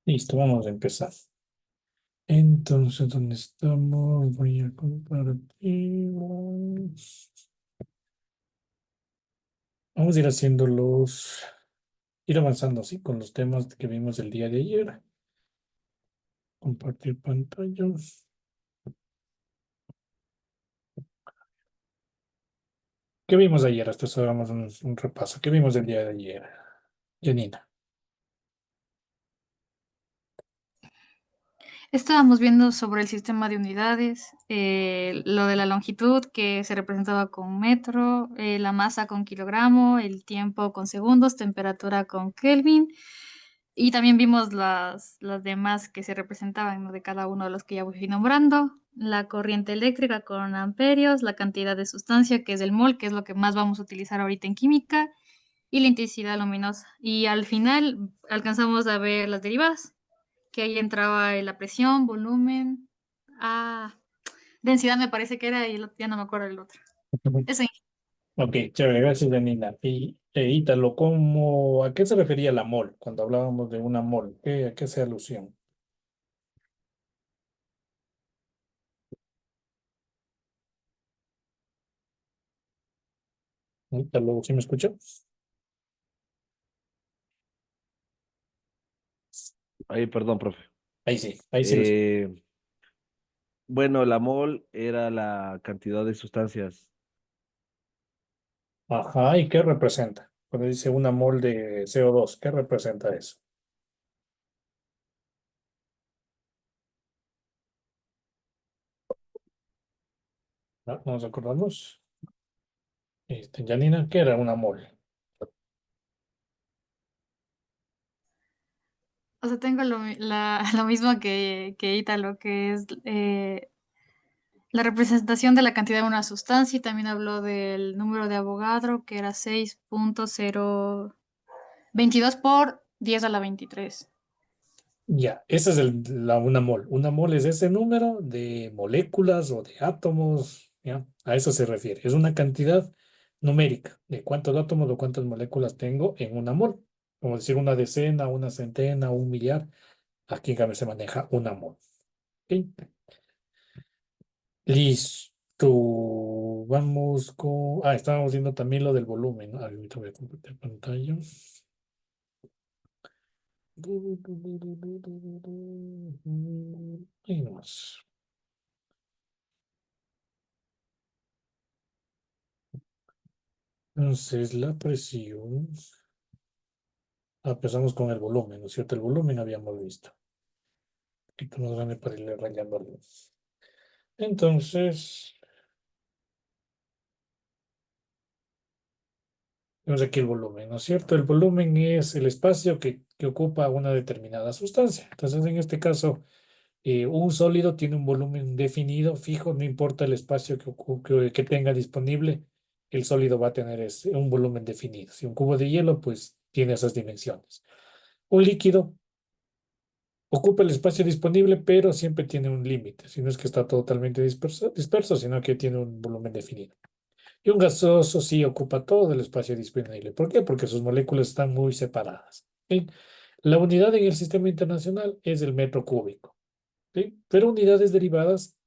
Listo, vamos a empezar. Entonces, ¿dónde estamos? Voy a compartir. Vamos a ir haciendo ir avanzando así con los temas que vimos el día de ayer. Compartir pantalla. ¿Qué vimos ayer? Hasta eso hagamos un repaso. ¿Qué vimos el día de ayer? Janina. Estábamos viendo sobre el sistema de unidades, lo de la longitud que se representaba con metro, la masa con kilogramo, el tiempo con segundos, temperatura con Kelvin, y también vimos las demás que se representaban, ¿no? De cada uno de los que ya fui nombrando, la corriente eléctrica con amperios, la cantidad de sustancia que es el mol, que es lo que más vamos a utilizar ahorita en química, y la intensidad luminosa. Y al final alcanzamos a ver las derivadas que ahí entraba la presión, volumen, ah, densidad me parece que era y ya no me acuerdo el otro. Eso. Ok, chévere, gracias, Janina. Y Ítalo, ¿a qué se refería la mol cuando hablábamos de una mol? ¿A qué hace alusión? Ítalo, ¿sí me escuchó? Ahí, perdón, profe. Ahí sí lo escucho. Eh, bueno, la mol era la cantidad de sustancias. Ajá, ¿y qué representa? Cuando dice una mol de CO2, ¿qué representa eso? ¿No? ¿Nos acordamos? Janina, ¿qué era una mol? O sea, tengo lo mismo que Ítalo, que es la representación de la cantidad de una sustancia y también habló del número de Avogadro, que era 6.022 por 10 a la 23. Ya, esa es una mol. Una mol es ese número de moléculas o de átomos, ¿ya? A eso se refiere. Es una cantidad numérica de cuántos átomos o cuántas moléculas tengo en una mol. Como decir una decena, una centena, un millar. Aquí en cambio se maneja una mol. ¿Ok? Listo. Vamos con... Ah, estábamos viendo también lo del volumen, ¿no? Ahorita voy a compartir pantalla. Ahí nomás. Entonces, la presión. Empezamos con el volumen, ¿no es cierto? El volumen habíamos visto. Un poquito más grande para irle rayando algo. Entonces, tenemos aquí el volumen, ¿no es cierto? El volumen es el espacio que ocupa una determinada sustancia. Entonces, en este caso, un sólido tiene un volumen definido, fijo, no importa el espacio que tenga disponible, el sólido va a tener un volumen definido. Si un cubo de hielo, pues tiene esas dimensiones. Un líquido ocupa el espacio disponible, pero siempre tiene un límite. Si no es que está totalmente disperso, sino que tiene un volumen definido. Y un gaseoso sí ocupa todo el espacio disponible. ¿Por qué? Porque sus moléculas están muy separadas. ¿Sí? La unidad en el sistema internacional es el metro cúbico. ¿Sí? Pero unidades derivadas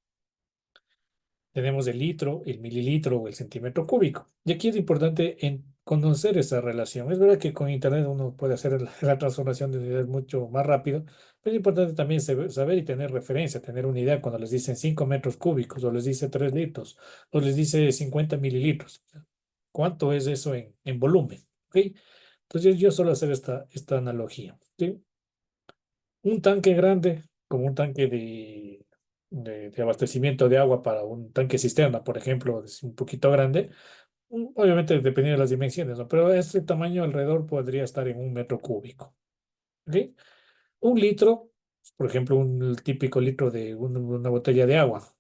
tenemos el litro, el mililitro o el centímetro cúbico. Y aquí es importante conocer esa relación. Es verdad que con Internet uno puede hacer la transformación de unidades mucho más rápido, pero es importante también saber y tener referencia, tener una idea cuando les dicen 5 metros cúbicos o les dice 3 litros o les dice 50 mililitros. ¿Cuánto es eso en volumen? ¿Ok? Entonces yo suelo hacer esta analogía. ¿Sí? Un tanque grande, como un tanque de abastecimiento de agua para un tanque cisterna, por ejemplo, es un poquito grande, obviamente dependiendo de las dimensiones, ¿no? Pero este tamaño alrededor podría estar en un metro cúbico. ¿Ok? Un litro, por ejemplo, un típico litro de una botella de agua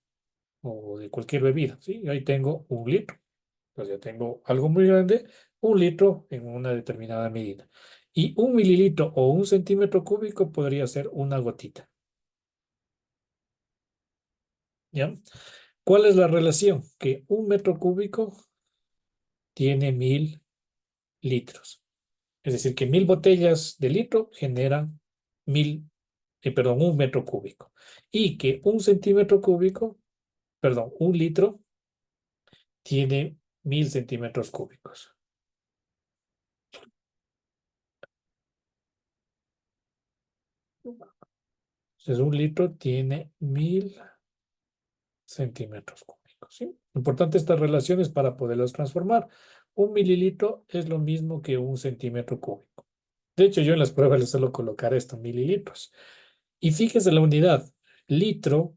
o de cualquier bebida, ¿sí? Ahí tengo un litro. Entonces ya tengo algo muy grande, un litro en una determinada medida. Y un mililitro o un centímetro cúbico podría ser una gotita. ¿Ya? ¿Cuál es la relación? Que un metro cúbico tiene 1000 litros. Es decir, que 1000 botellas de litro generan perdón, un metro cúbico. Y que un centímetro cúbico, perdón, un litro tiene 1000 centímetros cúbicos. Entonces, un litro tiene 1000 centímetros cúbicos. ¿Sí? Importante estas relaciones para poderlos transformar. Un mililitro es lo mismo que un centímetro cúbico. De hecho, yo en las pruebas les suelo colocar esto, mililitros. Y fíjese la unidad. Litro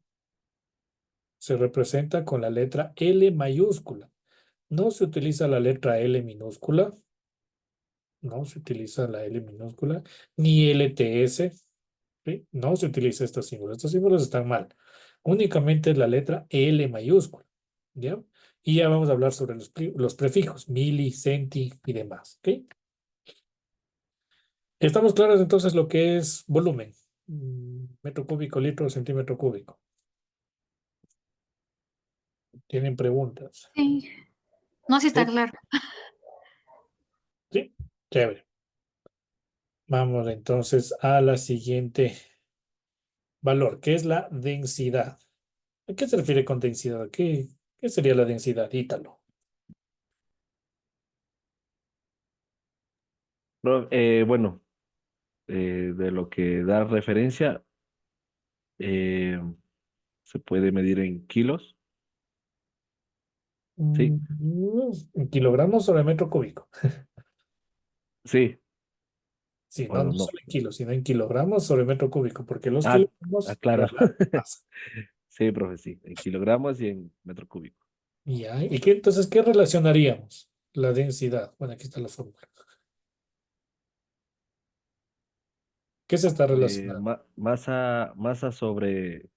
se representa con la letra L mayúscula. No se utiliza la letra L minúscula, no se utiliza la L minúscula, ni LTS, ¿sí? No se utiliza estos símbolos. Estos símbolos están mal. Únicamente es la letra L mayúscula, ¿ya? Y ya vamos a hablar sobre los prefijos, mili, centi y demás, ¿ok? Estamos claros entonces lo que es volumen. Metro cúbico, litro, centímetro cúbico. ¿Tienen preguntas? Sí, no, sí está Sí, claro. Sí, chévere. Vamos entonces a la siguiente valor, que es la densidad. ¿A qué se refiere con densidad? ¿Qué sería la densidad? Ítalo. bueno, de lo que da referencia, eh, se puede medir en kilos, ¿sí? En kilogramos sobre metro cúbico. Sí, Sí, no, o no no. solo en kilos, sino en kilogramos sobre metro cúbico, porque los Ah, kilogramos claro. era la masa. Sí, profe, sí, en kilogramos y en metro cúbico. Ya, ¿y entonces qué relacionaríamos? La densidad. Bueno, aquí está la fórmula. ¿Qué se está relacionando? Masa sobre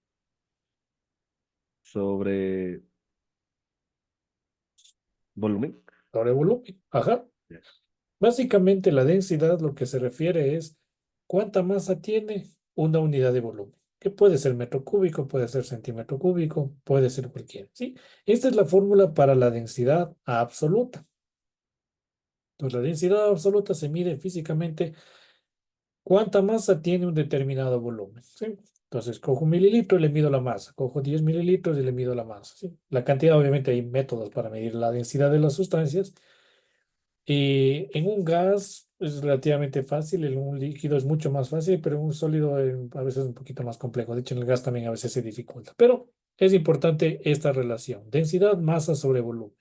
volumen. Sobre volumen. Ajá. Ya. Básicamente la densidad lo que se refiere es cuánta masa tiene una unidad de volumen, que puede ser metro cúbico, puede ser centímetro cúbico, puede ser cualquiera, ¿sí? Esta es la fórmula para la densidad absoluta. Entonces, la densidad absoluta se mide físicamente cuánta masa tiene un determinado volumen, ¿sí? Entonces, cojo un mililitro y le mido la masa, cojo 10 mililitros y le mido la masa, ¿sí? La cantidad, obviamente, hay métodos para medir la densidad de las sustancias. En un gas es relativamente fácil, en un líquido es mucho más fácil, pero en un sólido a veces es un poquito más complejo. De hecho, en el gas también a veces se dificulta. Pero es importante esta relación, densidad, masa sobre volumen.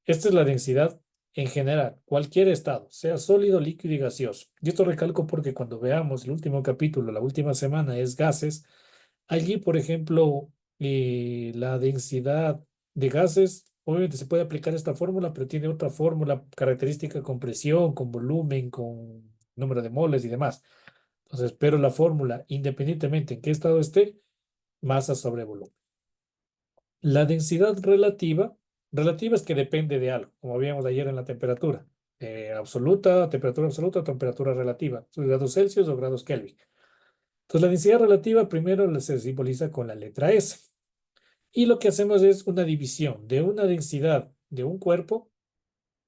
Esta es la densidad en general, cualquier estado, sea sólido, líquido y gaseoso. Y esto recalco porque cuando veamos el último capítulo, la última semana es gases. Allí, por ejemplo, la densidad de gases, obviamente se puede aplicar esta fórmula, pero tiene otra fórmula característica con presión, con volumen, con número de moles y demás. Entonces, pero la fórmula, independientemente en qué estado esté, masa sobre volumen. La densidad relativa es que depende de algo, como habíamos ayer en la temperatura. Absoluta, temperatura absoluta, temperatura relativa, grados Celsius o grados Kelvin. Entonces, la densidad relativa primero se simboliza con la letra S. Y lo que hacemos es una división de una densidad de un cuerpo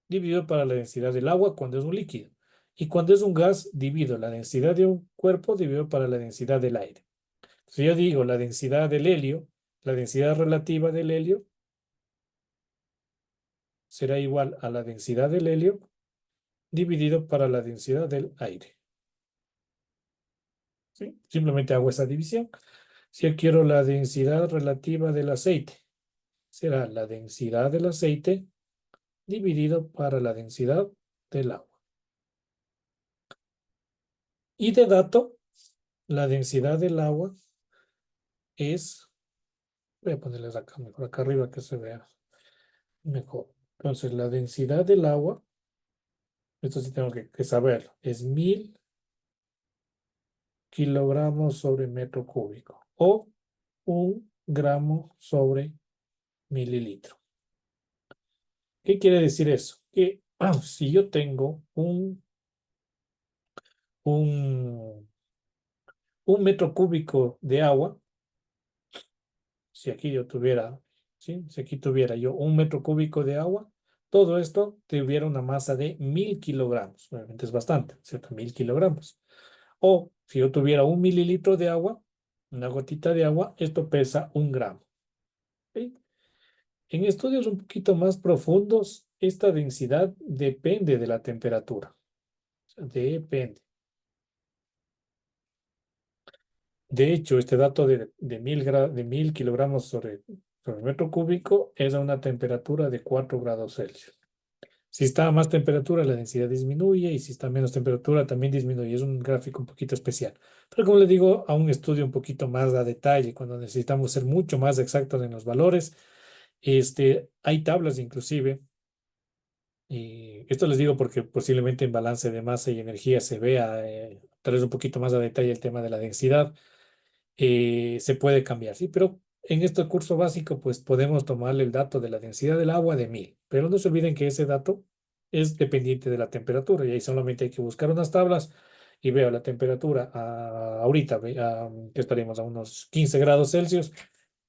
dividido para la densidad del agua cuando es un líquido. Y cuando es un gas, divido la densidad de un cuerpo dividido para la densidad del aire. Si yo digo la densidad del helio, la densidad relativa del helio será igual a la densidad del helio dividido para la densidad del aire. ¿Sí? Simplemente hago esa división. Si yo quiero la densidad relativa del aceite, será la densidad del aceite dividido para la densidad del agua. Y de dato, la densidad del agua es, voy a ponerles acá mejor, acá arriba que se vea mejor. Entonces, la densidad del agua, esto sí tengo que saberlo, es 1000 kilogramos sobre metro cúbico o 1 gramo sobre mililitro. ¿Qué quiere decir eso? Que si yo tengo un, un metro cúbico de agua, si aquí yo tuviera ¿sí? Si aquí tuviera yo 1 metro cúbico de agua, todo esto tuviera una masa de 1000 kilogramos. Obviamente es bastante, ¿cierto? 1000 kilogramos. O si yo tuviera 1 mililitro de agua, una gotita de agua, esto pesa 1 gramo. ¿Ok? En estudios un poquito más profundos, esta densidad depende de la temperatura. O sea, depende. De hecho, este dato de 1000 kilogramos sobre metro cúbico es a una temperatura de 4 grados Celsius. Si está a más temperatura, la densidad disminuye y si está a menos temperatura, también disminuye. Es un gráfico un poquito especial. Pero como les digo, a un estudio un poquito más a detalle, cuando necesitamos ser mucho más exactos en los valores, hay tablas inclusive. Y esto les digo porque posiblemente en balance de masa y energía se vea tal vez un poquito más a detalle el tema de la densidad. Se puede cambiar, sí, pero en este curso básico pues podemos tomarle el dato de la densidad del agua de 1000, pero no se olviden que ese dato es dependiente de la temperatura y ahí solamente hay que buscar unas tablas y veo la temperatura ahorita, que estaríamos a unos 15 grados Celsius,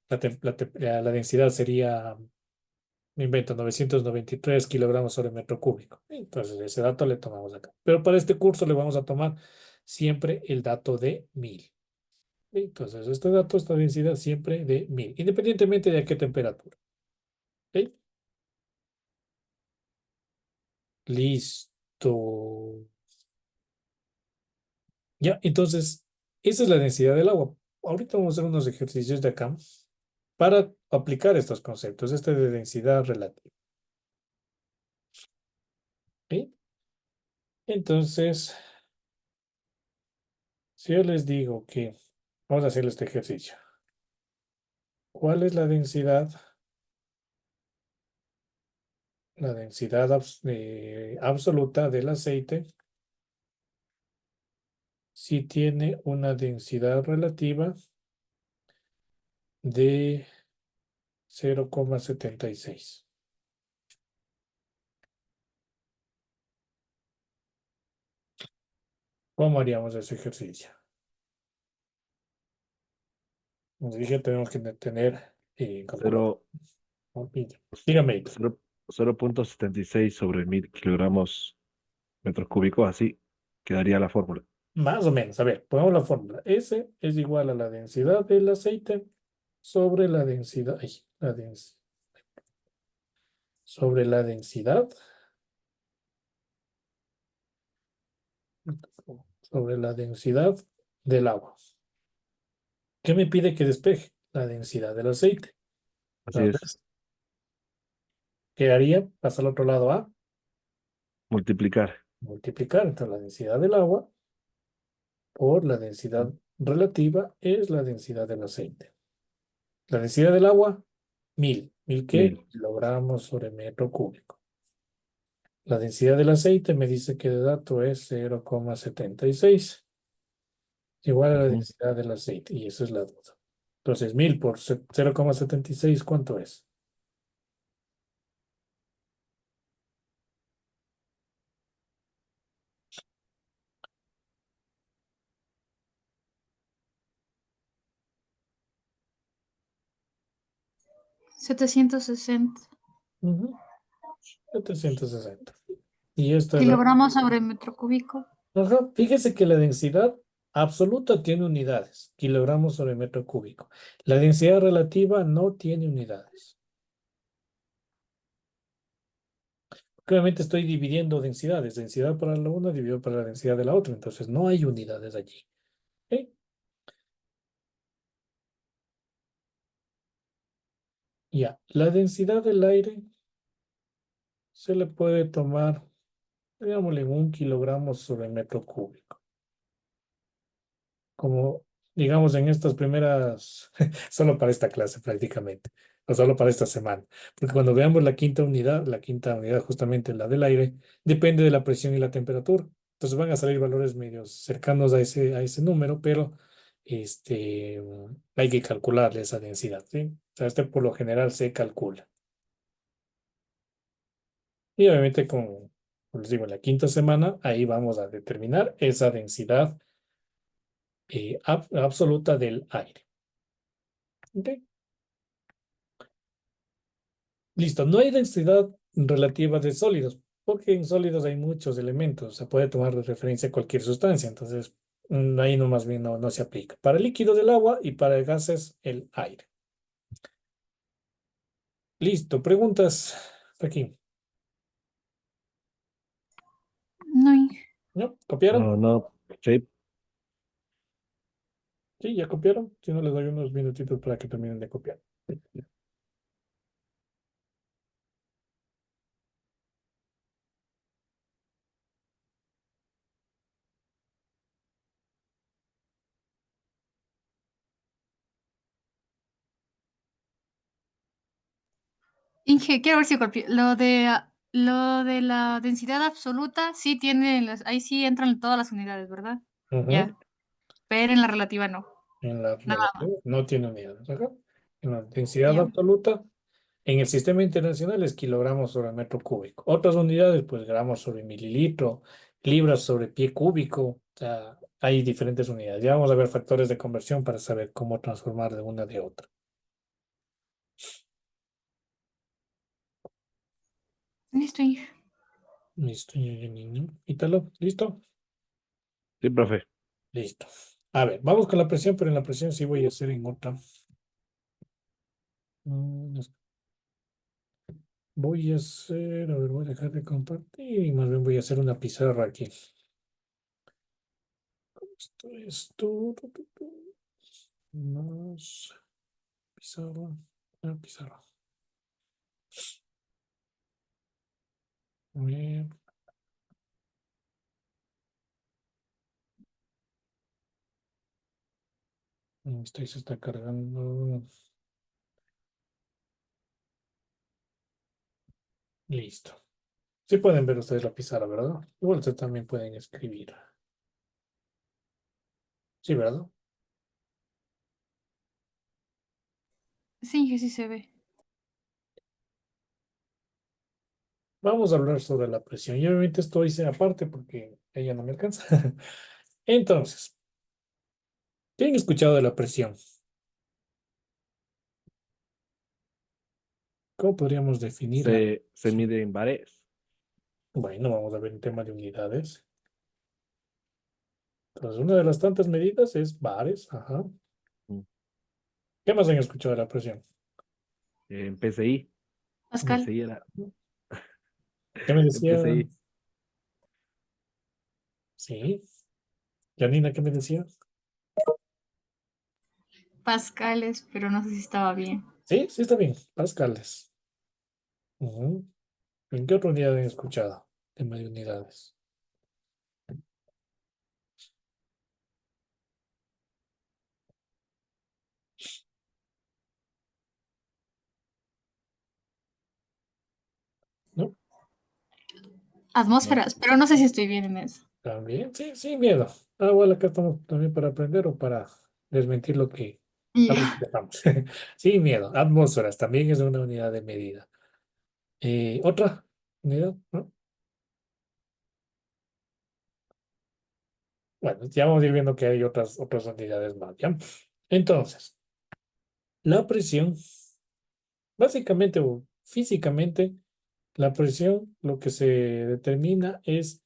la densidad sería, me invento, 993 kilogramos sobre metro cúbico. Entonces ese dato le tomamos acá. Pero para este curso le vamos a tomar siempre el dato de 1000. Entonces, este dato está densidad siempre de 1000, independientemente de a qué temperatura. ¿Ok? Listo. Ya, entonces, esa es la densidad del agua. Ahorita vamos a hacer unos ejercicios de acá para aplicar estos conceptos, este de densidad relativa. ¿Ok? Entonces, si yo les digo que vamos a hacer este ejercicio, ¿cuál es la densidad? La densidad absoluta del aceite si tiene una densidad relativa de 0,76. ¿Cómo haríamos ese ejercicio? Como dije, tenemos que tener calculadora. Cero, Dígame, cero- 0,76 sobre 1000 kilogramos metros cúbicos, así quedaría la fórmula. más o menos. A ver, ponemos la fórmula. S es igual a la densidad del aceite sobre la densidad, sobre la densidad, sobre la densidad del agua. ¿Qué me pide que despeje? La densidad del aceite. Así es, Entonces, ¿qué haría? Pasa al otro lado a multiplicar multiplicar. Entonces, la densidad del agua por la densidad relativa es la densidad del aceite. La densidad del agua, 1000. ¿1000 qué? 1000. Kilogramos sobre metro cúbico. La densidad del aceite me dice que de dato es 0,76, igual a la Ujú. densidad del aceite, y esa es la duda. Entonces, 1000 por 0,76, ¿cuánto es? 760 Ujú, 760. Y esto es la... kilogramos sobre metro cúbico. Ajá, fíjese que la densidad absoluta tiene unidades, kilogramos sobre metro cúbico. La densidad relativa no tiene unidades. Obviamente estoy dividiendo densidades, densidad para la una dividido para la densidad de la otra, entonces no hay unidades allí. ¿Ok? Ya, la densidad del aire se le puede tomar, digámosle, en 1 kilogramo sobre metro cúbico. Como, digamos, en estas primeras, solo para esta clase prácticamente, o solo para esta semana. Porque cuando veamos la quinta unidad justamente la del aire, depende de la presión y la temperatura. Entonces van a salir valores medios cercanos a ese número, pero hay que calcularle esa densidad, ¿sí? O sea, por lo general se calcula. Y obviamente, como les digo, en la quinta semana, ahí vamos a determinar esa densidad absoluta del aire. ¿Ok? Listo, no hay densidad relativa de sólidos, porque en sólidos hay muchos elementos, se puede tomar de referencia cualquier sustancia, entonces ahí no más bien no se aplica. Para líquidos el agua y para gases el aire. Listo, preguntas aquí. No hay. ¿No? ¿Copiaron? No, no, sí, Sí, ya copiaron. Si no, les doy unos minutitos para que terminen de copiar. Inge, quiero ver si copié. Lo de la densidad absoluta, sí tiene, ahí sí entran todas las unidades, ¿verdad? Ujú. Ya. Pero en la relativa no. En la Nada más. relativa no tiene unidades. Ajá. En la densidad Ya. absoluta, en el sistema internacional es kilogramos sobre metro cúbico. Otras unidades, pues gramos sobre mililitro, libras sobre pie cúbico. O sea, hay diferentes unidades. Ya vamos a ver factores de conversión para saber cómo transformar de una de otra. Listo, Inge. Listo, niño. Ítalo, ¿listo? sí, profe. Listo. A ver, vamos con la presión, pero en la presión sí voy a hacer en otra. Mm, Voy a hacer, a ver, voy a dejar de compartir y más bien voy a hacer una pizarra aquí. Esto, más pizarra, pizarra. A ver, esto se está cargando. Listo. Sí pueden ver ustedes la pizarra, ¿verdad? Igual ustedes también pueden escribir. Sí, ¿verdad? Sí, Inge, sí se ve. Vamos a hablar sobre la presión. Y obviamente esto hice aparte porque ella no me alcanza. Entonces, ¿tienen escuchado de la presión? ¿Cómo podríamos definir la Se presión? mide en bares. Bueno, vamos a ver el tema de unidades. Entonces, una de las tantas medidas es bares. Ajá. Mm. ¿Qué más han escuchado de la presión? En PSI. En Pascal. PSI era. ¿Qué me En decía? PSI. Sí. Janina, ¿qué me decía? Pascales, pero no sé si estaba bien. Sí, sí está bien. Pascales. Ujú. ¿En qué otra unidad han escuchado? Tema de unidades. ¿No? No. Atmósferas, pero no sé si estoy bien en eso. También, sí, sí, miedo. Ah, bueno, acá estamos también para aprender o para desmentir lo que algo que Ya. dejamos. Sí, miedo. Atmósferas también es una unidad de medida. ¿Otra unidad? ¿No? Bueno, ya vamos a ir viendo que hay otras unidades más, ¿ya? Entonces, la presión, básicamente o físicamente, la presión lo que se determina es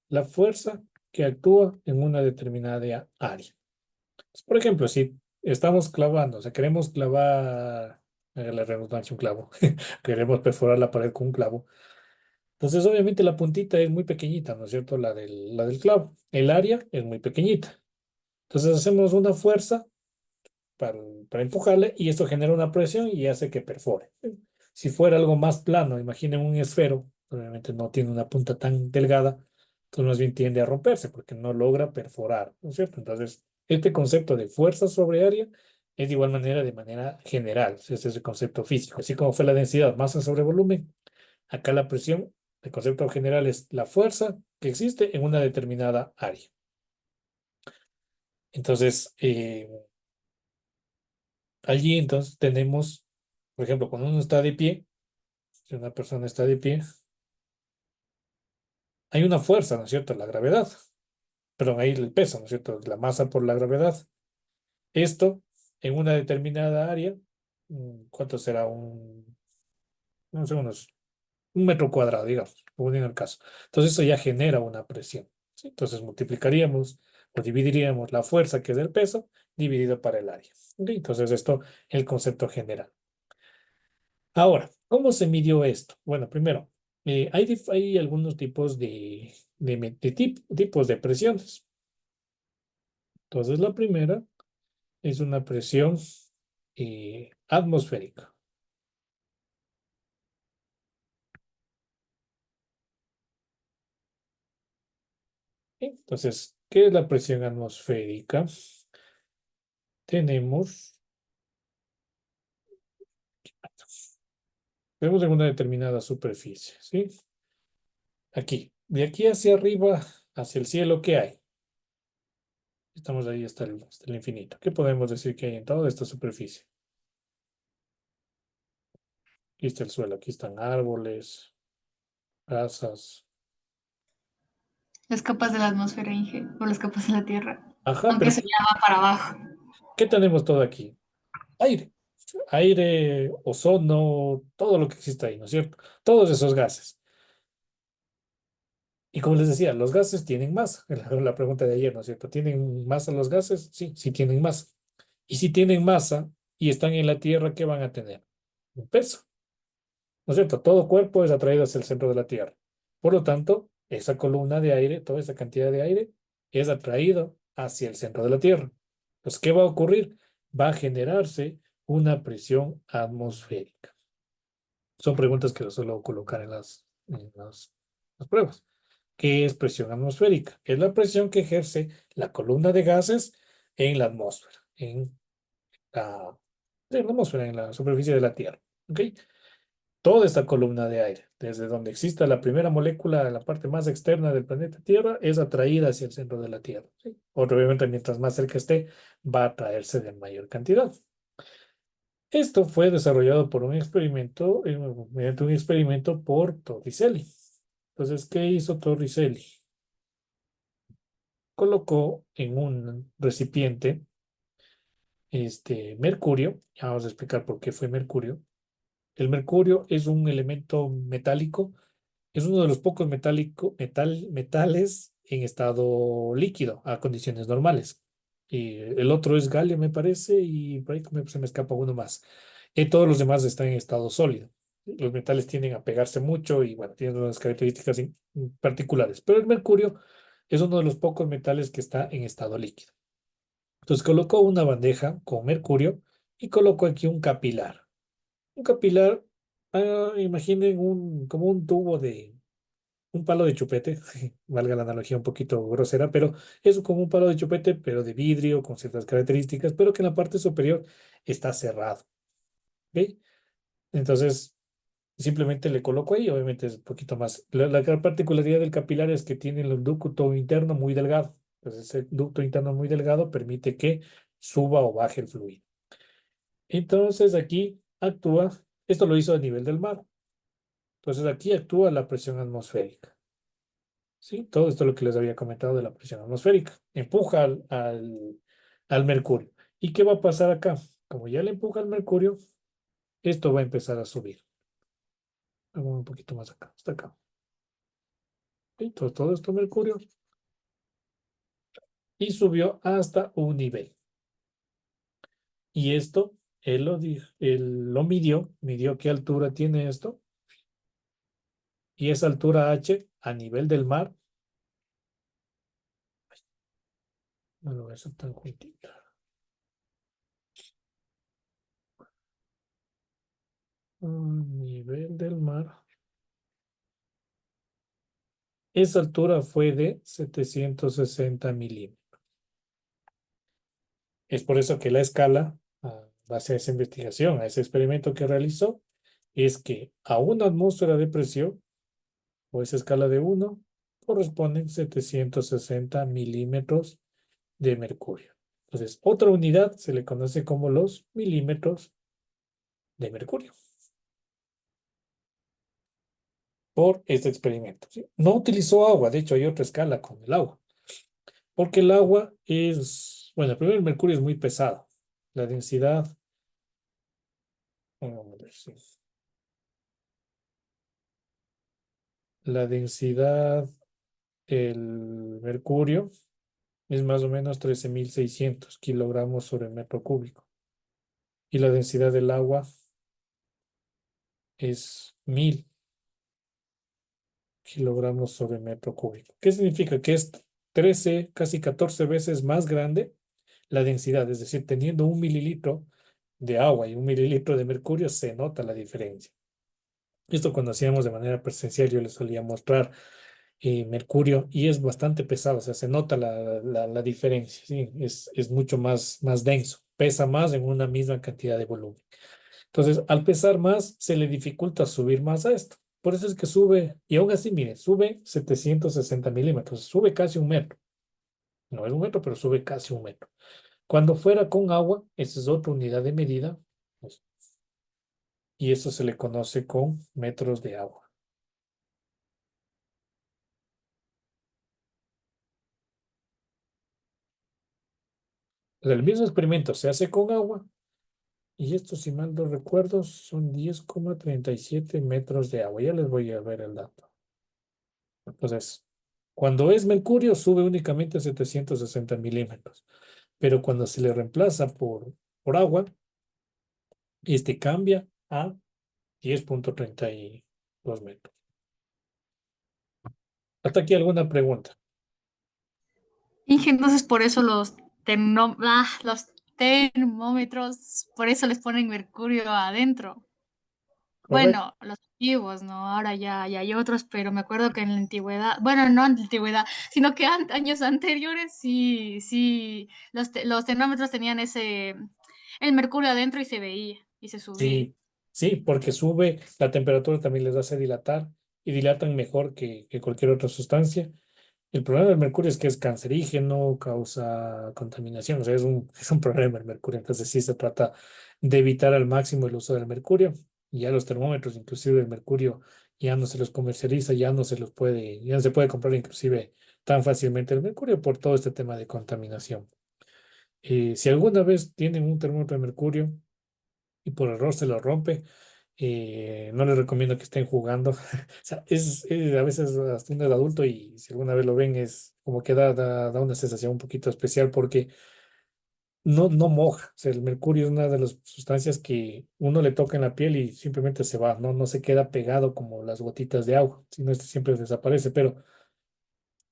la fuerza que actúa en una determinada área. Por ejemplo, si estamos clavando, o sea, queremos clavar, la redundancia, un clavo, queremos perforar la pared con un clavo, entonces obviamente la puntita es muy pequeñita, ¿no es cierto? La del clavo. El área es muy pequeñita. Entonces hacemos una fuerza para empujarle y esto genera una presión y hace que perfore. Si fuera algo más plano, imaginen un esfero, obviamente no tiene una punta tan delgada, entonces más bien tiende a romperse porque no logra perforar, ¿no es cierto? Entonces, este concepto de fuerza sobre área es de igual manera, de manera general, ese es el concepto físico, así como fue la densidad, masa sobre volumen, acá la presión, el concepto general es la fuerza que existe en una determinada área. Entonces, allí entonces tenemos, por ejemplo, cuando uno está de pie, si una persona está de pie, hay una fuerza, ¿no es cierto? La gravedad, perdón, ahí el peso, ¿no es cierto? La masa por la gravedad. Esto en una determinada área, ¿cuánto será? no sé, unos 1 metro cuadrado, digamos, poniendo el caso. Entonces eso ya genera una presión, ¿sí? Entonces multiplicaríamos o dividiríamos la fuerza que es el peso dividido para el área. ¿Ok? Entonces esto, el concepto general. Ahora, ¿cómo se midió esto? Bueno, primero, hay algunos tipos tipos de presiones. Entonces la primera es una presión atmosférica. ¿Sí? Entonces, ¿qué es la presión atmosférica? Tenemos, tenemos en una determinada superficie, ¿sí? Aquí, de aquí hacia arriba, hacia el cielo, ¿qué hay? Estamos ahí hasta el infinito. ¿Qué podemos decir que hay en toda esta superficie? Aquí está el suelo, aquí están árboles, casas. Las capas de la atmósfera, Inge, o las capas de la Tierra. Ajá, Aunque pero eso ya va para abajo. ¿qué tenemos todo aquí? Aire. Aire, ozono, todo lo que existe ahí, ¿no es cierto? Todos esos gases. Y como les decía, los gases tienen masa. La pregunta de ayer, ¿no es cierto? ¿Tienen masa los gases? Sí, sí tienen masa. Y si tienen masa y están en la Tierra, ¿qué van a tener? Un peso. ¿No es cierto? Todo cuerpo es atraído hacia el centro de la Tierra. Por lo tanto, esa columna de aire, toda esa cantidad de aire, es atraído hacia el centro de la Tierra. Entonces, ¿qué va a ocurrir? Va a generarse una presión atmosférica. Son preguntas que suelo colocar las pruebas. ¿Qué es presión atmosférica? Es la presión que ejerce la columna de gases en la atmósfera, la, en la atmósfera, en la superficie de la Tierra. ¿Ok? Toda esta columna de aire, desde donde exista la primera molécula, la parte más externa del planeta Tierra, es atraída hacia el centro de la Tierra. ¿Sí? Obviamente, mientras más cerca esté, va a atraerse de mayor cantidad. Esto fue desarrollado por un experimento, mediante un experimento por Torricelli. Entonces, ¿qué hizo Torricelli? Colocó en un recipiente mercurio. Ya vamos a explicar por qué fue mercurio. El mercurio es un elemento metálico, es uno de los pocos metales en estado líquido a condiciones normales. Y el otro es galio, me parece, y por ahí se me escapa uno más. Todos los demás están en estado sólido. Los metales tienden a pegarse mucho y, bueno, tienen unas características particulares. Pero el mercurio es uno de los pocos metales que está en estado líquido. Entonces colocó una bandeja con mercurio y colocó aquí un capilar. Un capilar, imaginen como un tubo un palo de chupete, valga la analogía un poquito grosera, pero es como un palo de chupete, pero de vidrio, con ciertas características, pero que en la parte superior está cerrado. ¿Ok? Entonces, simplemente le coloco ahí, obviamente es un poquito más. La gran particularidad del capilar es que tiene el ducto interno muy delgado. Entonces, ese ducto interno muy delgado permite que suba o baje el fluido. Entonces, aquí actúa, esto lo hizo a nivel del mar. Entonces, aquí actúa la presión atmosférica. ¿Sí? Todo esto es lo que les había comentado de la presión atmosférica. Empuja al mercurio. ¿Y qué va a pasar acá? Como ya le empuja al mercurio, esto va a empezar a subir. Vamos un poquito más acá, hasta acá. Entonces, todo esto mercurio y subió hasta un nivel. Y esto, él lo midió qué altura tiene esto. Y esa altura H a nivel del mar, no lo voy a hacer tan juntita. A nivel del mar. Esa altura fue de 760 milímetros. Es por eso que la escala, a base a esa investigación, a ese experimento que realizó, es que a una atmósfera de presión, o esa escala de 1, corresponden 760 milímetros de mercurio. Entonces, otra unidad se le conoce como los milímetros de mercurio por este experimento. ¿Sí? No utilizó agua, de hecho hay otra escala con el agua. Porque el agua bueno, primero el mercurio es muy pesado. La densidad, vamos a ver, sí. la densidad del mercurio es más o menos 13.600 kilogramos sobre metro cúbico. Y la densidad del agua es 1.000 kilogramos sobre metro cúbico. ¿Qué significa? Que es 13, casi 14 veces más grande la densidad. Es decir, teniendo 1 mililitro de agua y 1 mililitro de mercurio, se nota la diferencia. Esto cuando hacíamos de manera presencial, yo les solía mostrar mercurio y es bastante pesado, o sea, se nota la diferencia, ¿sí? Es mucho más denso, pesa más en una misma cantidad de volumen. Entonces, al pesar más, se le dificulta subir más a esto. Por eso es que sube, y aún así, mire, sube 760 milímetros, sube casi 1 metro. No es 1 metro, pero sube casi 1 metro. Cuando fuera con agua, esa es otra unidad de medida, pues, y eso se le conoce con metros de agua. El mismo experimento se hace con agua. Y esto, si mal no recuerdo, son 10,37 metros de agua. Ya les voy a ver el dato. Entonces, cuando es mercurio, sube únicamente 760 milímetros. Pero cuando se le reemplaza por agua, este cambia a 10,32 metros. Hasta aquí alguna pregunta. Inge, entonces por eso los termómetros, por eso les ponen mercurio adentro. ¿Correcto? Bueno, los antiguos, ¿no? Ahora ya hay otros, pero me acuerdo que en la antigüedad, bueno, no en la antigüedad, sino que años anteriores sí, los termómetros tenían el mercurio adentro y se veía y se subía. Sí, sí, porque sube, la temperatura también les hace dilatar y dilatan mejor que cualquier otra sustancia. El problema del mercurio es que es cancerígeno, causa contaminación, o sea, es un problema el mercurio. Entonces sí se trata de evitar al máximo el uso del mercurio. Y ya los termómetros, inclusive el mercurio, ya no se los comercializa, ya no se puede comprar inclusive tan fácilmente el mercurio por todo este tema de contaminación. Si alguna vez tienen un termómetro de mercurio y por error se lo rompe, no les recomiendo que estén jugando. O sea, a veces hasta uno es adulto y si alguna vez lo ven es como que da una sensación un poquito especial porque no moja. O sea, el mercurio es una de las sustancias que uno le toca en la piel y simplemente se va, no se queda pegado como las gotitas de agua, sino este siempre desaparece, pero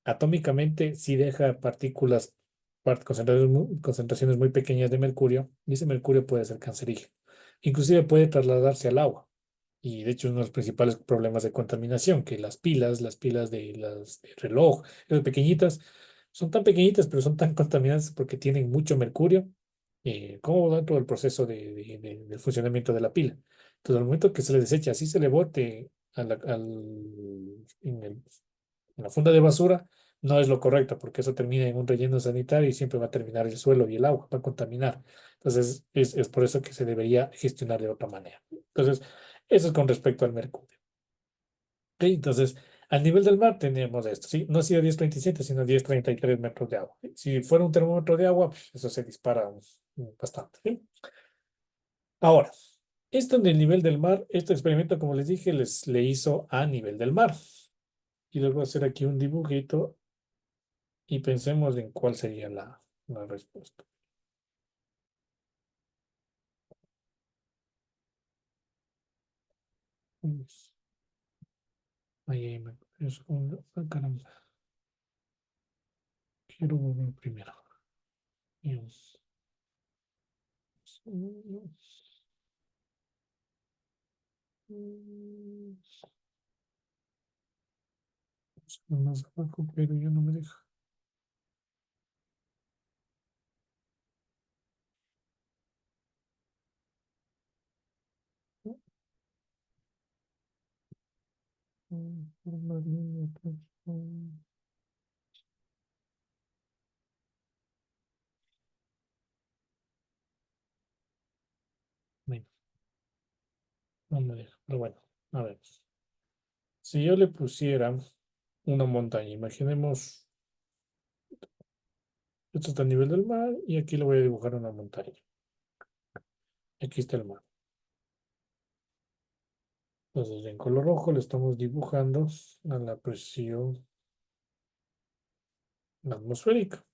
atómicamente sí deja partículas, concentraciones muy pequeñas de mercurio y ese mercurio puede ser cancerígeno. Inclusive puede trasladarse al agua. Y de hecho, uno de los principales problemas de contaminación, que las pilas de reloj, esas pequeñitas, son tan pequeñitas, pero son tan contaminantes porque tienen mucho mercurio, como dentro del proceso del funcionamiento de la pila. Entonces, al momento que se le desecha, así se le bote en la funda de basura, no es lo correcto, porque eso termina en un relleno sanitario y siempre va a terminar el suelo y el agua, va a contaminar. Entonces, es por eso que se debería gestionar de otra manera. Entonces, eso es con respecto al mercurio. ¿Ok? Entonces, al nivel del mar tenemos esto, ¿sí? No ha sido 10,37 sino 10,33 metros de agua. Si fuera un termómetro de agua, pues, eso se dispara bastante, ¿sí? Ahora, esto en el nivel del mar, este experimento, como les dije, le hizo a nivel del mar. Y les voy a hacer aquí un dibujito y pensemos en cuál sería la respuesta. Ups, ahí me un segundo. Ah, caramba. Quiero volver primero. Dios. Más abajo, pero ya no me deja. Por la línea, pues, bueno, no me deja. Pero bueno, a ver. Si yo le pusiera una montaña, imaginemos, esto está a nivel del mar y aquí le voy a dibujar una montaña. Aquí está el mar. Entonces, en color rojo le estamos dibujando a la presión atmosférica.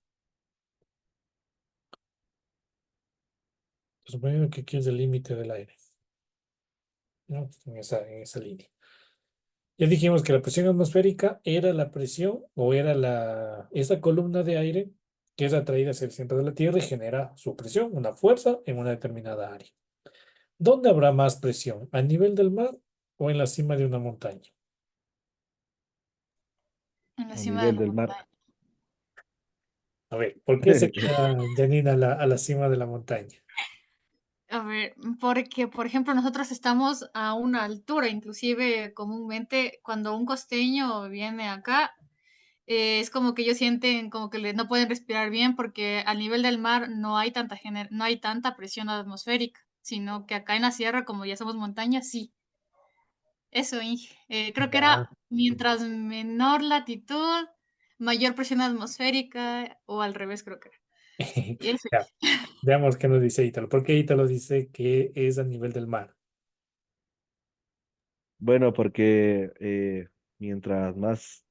Suponiendo que aquí es el límite del aire, ¿no? En esa línea. Ya dijimos que la presión atmosférica era la presión o era esa columna de aire que es atraída hacia el centro de la Tierra y genera su presión, una fuerza en una determinada área. ¿Dónde habrá más presión? ¿A nivel del mar o en la cima de una montaña? En la A cima de nivel la del mar. montaña. A ver, ¿por qué se queda Janina a la cima de la montaña? A ver, porque, por ejemplo, nosotros estamos a una altura, inclusive comúnmente cuando un costeño viene acá, es como que ellos sienten como que no pueden respirar bien porque al nivel del mar no hay no hay tanta presión atmosférica, sino que acá en la sierra, como ya somos montaña, sí. Eso, Inge. Creo que Ya. era mientras menor latitud, mayor presión atmosférica, o al revés, creo que era. Y eso, Ya, veamos qué nos dice Ítalo. ¿Por qué Ítalo dice que es a nivel del mar? Bueno, porque mientras más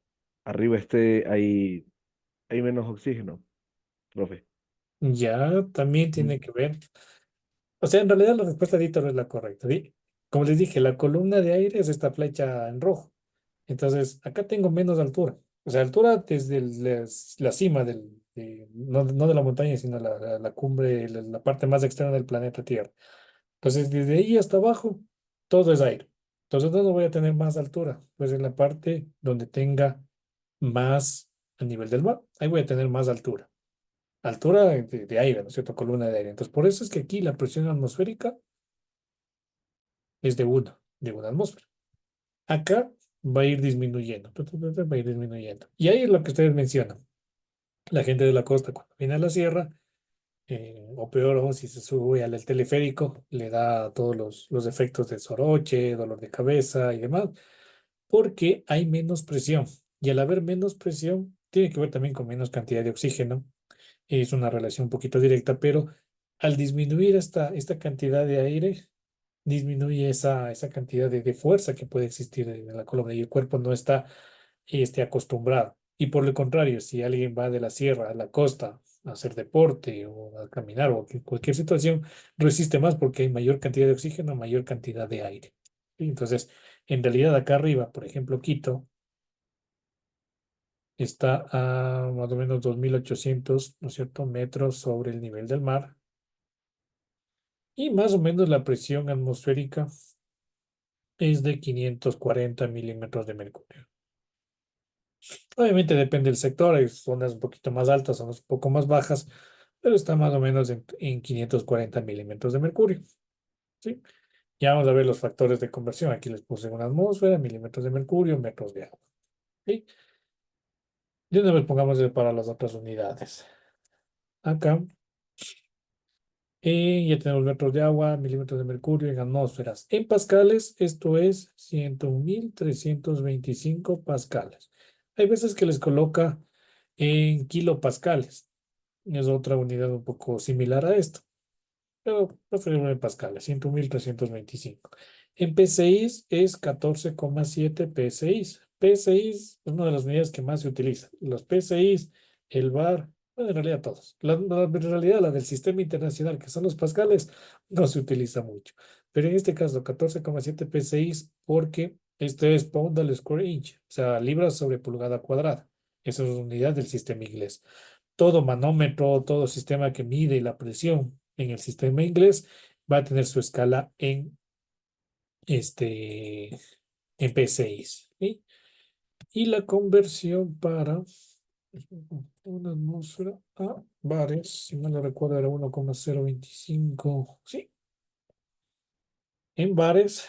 arriba esté, hay menos oxígeno, profe. Ya, también Mm. tiene que ver. O sea, en realidad la respuesta de Ítalo es la correcta. Como les dije, la columna de aire es esta flecha en rojo. Entonces, acá tengo menos altura. O sea, altura desde la cima no de la montaña, sino la cumbre, la parte más externa del planeta Tierra. Entonces, desde ahí hasta abajo, todo es aire. Entonces, ¿dónde voy a tener más altura? Pues en la parte donde tenga más a nivel del mar. Ahí voy a tener más altura. Altura de aire, ¿no es cierto? Columna de aire. Entonces, por eso es que aquí la presión atmosférica es de una atmósfera. Acá va a ir disminuyendo, va a ir disminuyendo. Y ahí es lo que ustedes mencionan. La gente de la costa, cuando viene a la sierra, o peor aún, si se sube al teleférico, le da todos los efectos de soroche, dolor de cabeza y demás, porque hay menos presión. Y al haber menos presión, tiene que ver también con menos cantidad de oxígeno. Es una relación un poquito directa, pero al disminuir esta cantidad de aire, disminuye esa cantidad de fuerza que puede existir en la columna y el cuerpo no está acostumbrado. Y por el contrario, si alguien va de la sierra a la costa a hacer deporte o a caminar o cualquier situación, resiste más porque hay mayor cantidad de oxígeno, mayor cantidad de aire. ¿Sí? Entonces, en realidad acá arriba, por ejemplo, Quito está a más o menos 2.800, ¿no es cierto?, metros sobre el nivel del mar. Y más o menos la presión atmosférica es de 540 milímetros de mercurio. Obviamente depende del sector, hay zonas un poquito más altas, zonas un poco más bajas, pero está más o menos en 540 milímetros de mercurio. ¿Sí? Ya vamos a ver los factores de conversión. Aquí les puse una atmósfera, milímetros de mercurio, metros de agua. ¿Sí? Y una vez pongamos para las otras unidades. Acá ya tenemos metros de agua, milímetros de mercurio en atmósferas. En pascales, esto es 101.325 pascales. Hay veces que les coloca en kilopascales. Es otra unidad un poco similar a esto, pero preferimos en pascales, 101.325. En PSI es 14,7 PSI. PSI es una de las unidades que más se utiliza. Los PSI, el VAR, bueno, en realidad todos. En realidad la del sistema internacional, que son los pascales, no se utiliza mucho. Pero en este caso, 14,7 PSI porque esto es pound al square inch, o sea, libras sobre pulgada cuadrada. Esa es una unidad del sistema inglés. Todo manómetro, todo sistema que mide la presión en el sistema inglés va a tener su escala este, en P6. ¿Sí? Y la conversión para una atmósfera a bares, si mal no recuerdo, era 1,025. Sí, en bares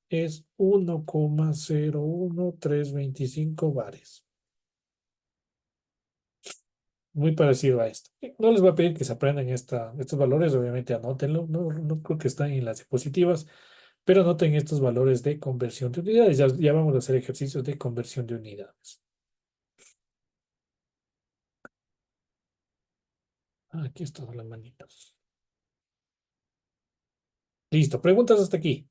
es 1,01325 bares. Muy parecido a esto. No les voy a pedir que se aprendan estos valores, obviamente anótenlo, no creo que están en las diapositivas, pero anoten estos valores de conversión de unidades. Ya vamos a hacer ejercicios de conversión de unidades. Aquí están las manitas. Listo, preguntas hasta aquí.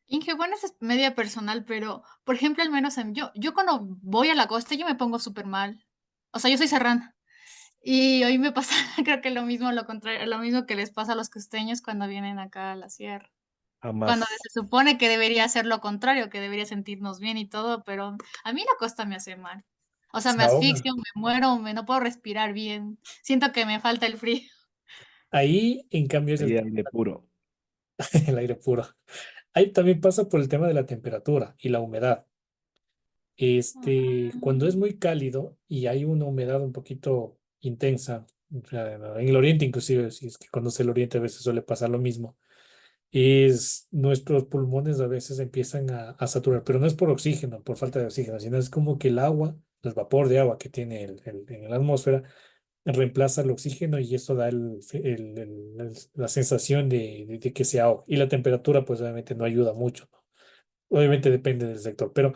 Inge, bueno, esa es media personal, pero, por ejemplo, al menos yo cuando voy a la costa, yo me pongo súper mal. O sea, yo soy serrana. Y hoy me pasa, creo que lo mismo, lo contrario, lo mismo que les pasa a los costeños cuando vienen acá a la sierra. Cuando Jamás. se supone que debería ser lo contrario, que debería sentirnos bien y todo, pero a mí la costa me hace mal. O sea, Se me ahoga. asfixio, me muero, no puedo respirar bien. Siento que me falta el frío. Ahí, en cambio, es Y el de puro. el aire puro. Ahí también pasa por el tema de la temperatura y la humedad. Cuando es muy cálido y hay una humedad un poquito intensa, o sea, en el oriente inclusive, si es que conoce el oriente a veces suele pasar lo mismo, es nuestros pulmones a veces empiezan a saturar, pero no es por oxígeno, por falta de oxígeno, sino es como que el agua, el vapor de agua que tiene en la atmósfera, reemplaza el oxígeno y eso da la sensación de que se ahoga. Y la temperatura, pues obviamente no ayuda mucho, ¿no? Obviamente depende del sector, pero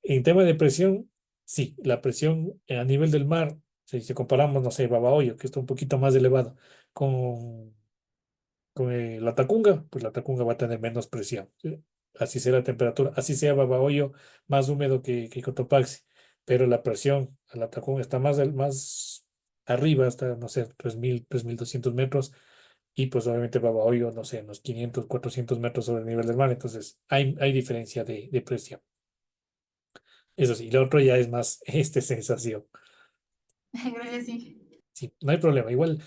en tema de presión, sí, la presión a nivel del mar, si comparamos, no sé, Babahoyo, que está un poquito más elevado, con la Tacunga, pues la Tacunga va a tener menos presión, ¿sí? Así sea la temperatura, así sea Babahoyo más húmedo que Cotopaxi, pero la presión a la Tacunga está más arriba, hasta, no sé, 3.200 metros, y pues obviamente Babahoyo, no sé, unos 500 400 metros sobre el nivel del mar, entonces hay diferencia de presión. Eso sí, lo otro ya es más sensación. Gracias, Inge. Sí, no hay problema. Igual,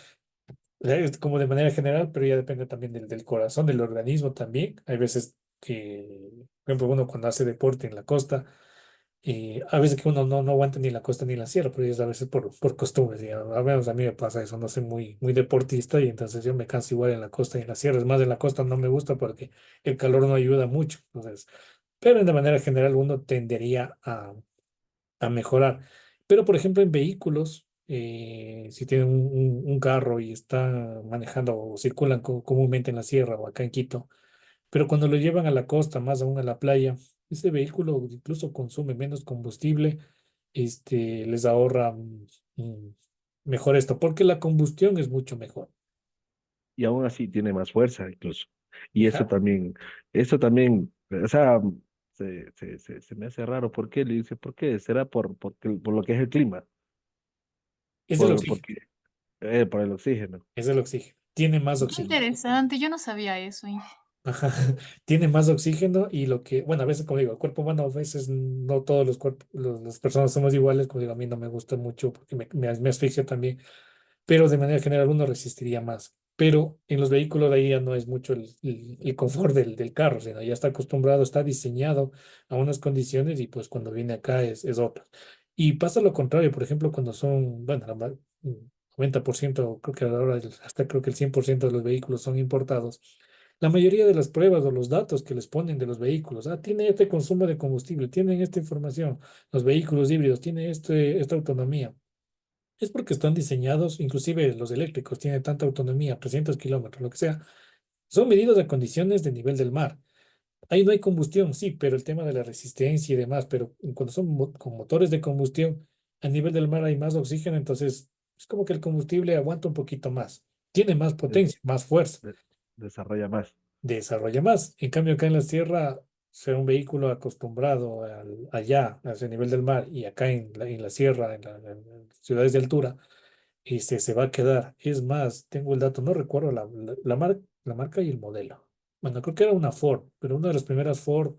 es como de manera general, pero ya depende también del corazón, del organismo también. Hay veces que, por ejemplo, uno cuando hace deporte en la costa, a veces que uno no aguanta ni la costa ni la sierra, pero es a veces por costumbre. ¿Sí? A menos a mí me pasa eso, no soy muy deportista y entonces yo me canso igual en la costa y en la sierra. Es más, en la costa no me gusta porque el calor no ayuda mucho. Entonces, pero de manera general uno tendería a mejorar. Pero, por ejemplo, en vehículos, si tienen un carro y están manejando o circulan comúnmente en la sierra o acá en Quito, pero cuando lo llevan a la costa, más aún a la playa, ese vehículo incluso consume menos combustible, les ahorra mm, mejor esto, porque la combustión es mucho mejor. Y aún así tiene más fuerza incluso. Y Claro. eso también, o sea, se me hace raro. ¿Por qué? Le dice, ¿por qué? ¿Será por lo que es el clima? Es el oxígeno, Porque, por el oxígeno. es el oxígeno. Tiene más Qué oxígeno. interesante, yo no sabía eso, Inge. Ajá, tiene más oxígeno y bueno, a veces, como digo, el cuerpo humano, a veces no todos los cuerpos, las personas somos iguales, como digo, a mí no me gusta mucho porque me asfixia también, pero de manera general uno resistiría más. Pero en los vehículos ahí ya no es mucho el confort del carro, sino ya está acostumbrado, está diseñado a unas condiciones y pues cuando viene acá es otra. Y pasa lo contrario, por ejemplo, cuando son, bueno, 90%, creo que ahora hasta creo que el 100% de los vehículos son importados. La mayoría de las pruebas o los datos que les ponen de los vehículos, tiene este consumo de combustible, tienen esta información, los vehículos híbridos, tiene esta autonomía. Es porque están diseñados, inclusive los eléctricos tienen tanta autonomía, 300 kilómetros, lo que sea, son medidos a condiciones de nivel del mar. Ahí no hay combustión, sí, pero el tema de la resistencia y demás, pero cuando son con motores de combustión, a nivel del mar hay más oxígeno, entonces es como que el combustible aguanta un poquito más, tiene más des- potencia, más fuerza, de- Desarrolla más. desarrolla más. En cambio, acá en la sierra, ser un vehículo acostumbrado allá, a ese nivel del mar, y acá en la sierra, en ciudades de altura, se va a quedar. Es más, tengo el dato, no recuerdo la marca y el modelo. Bueno, creo que era una Ford, pero una de las primeras Ford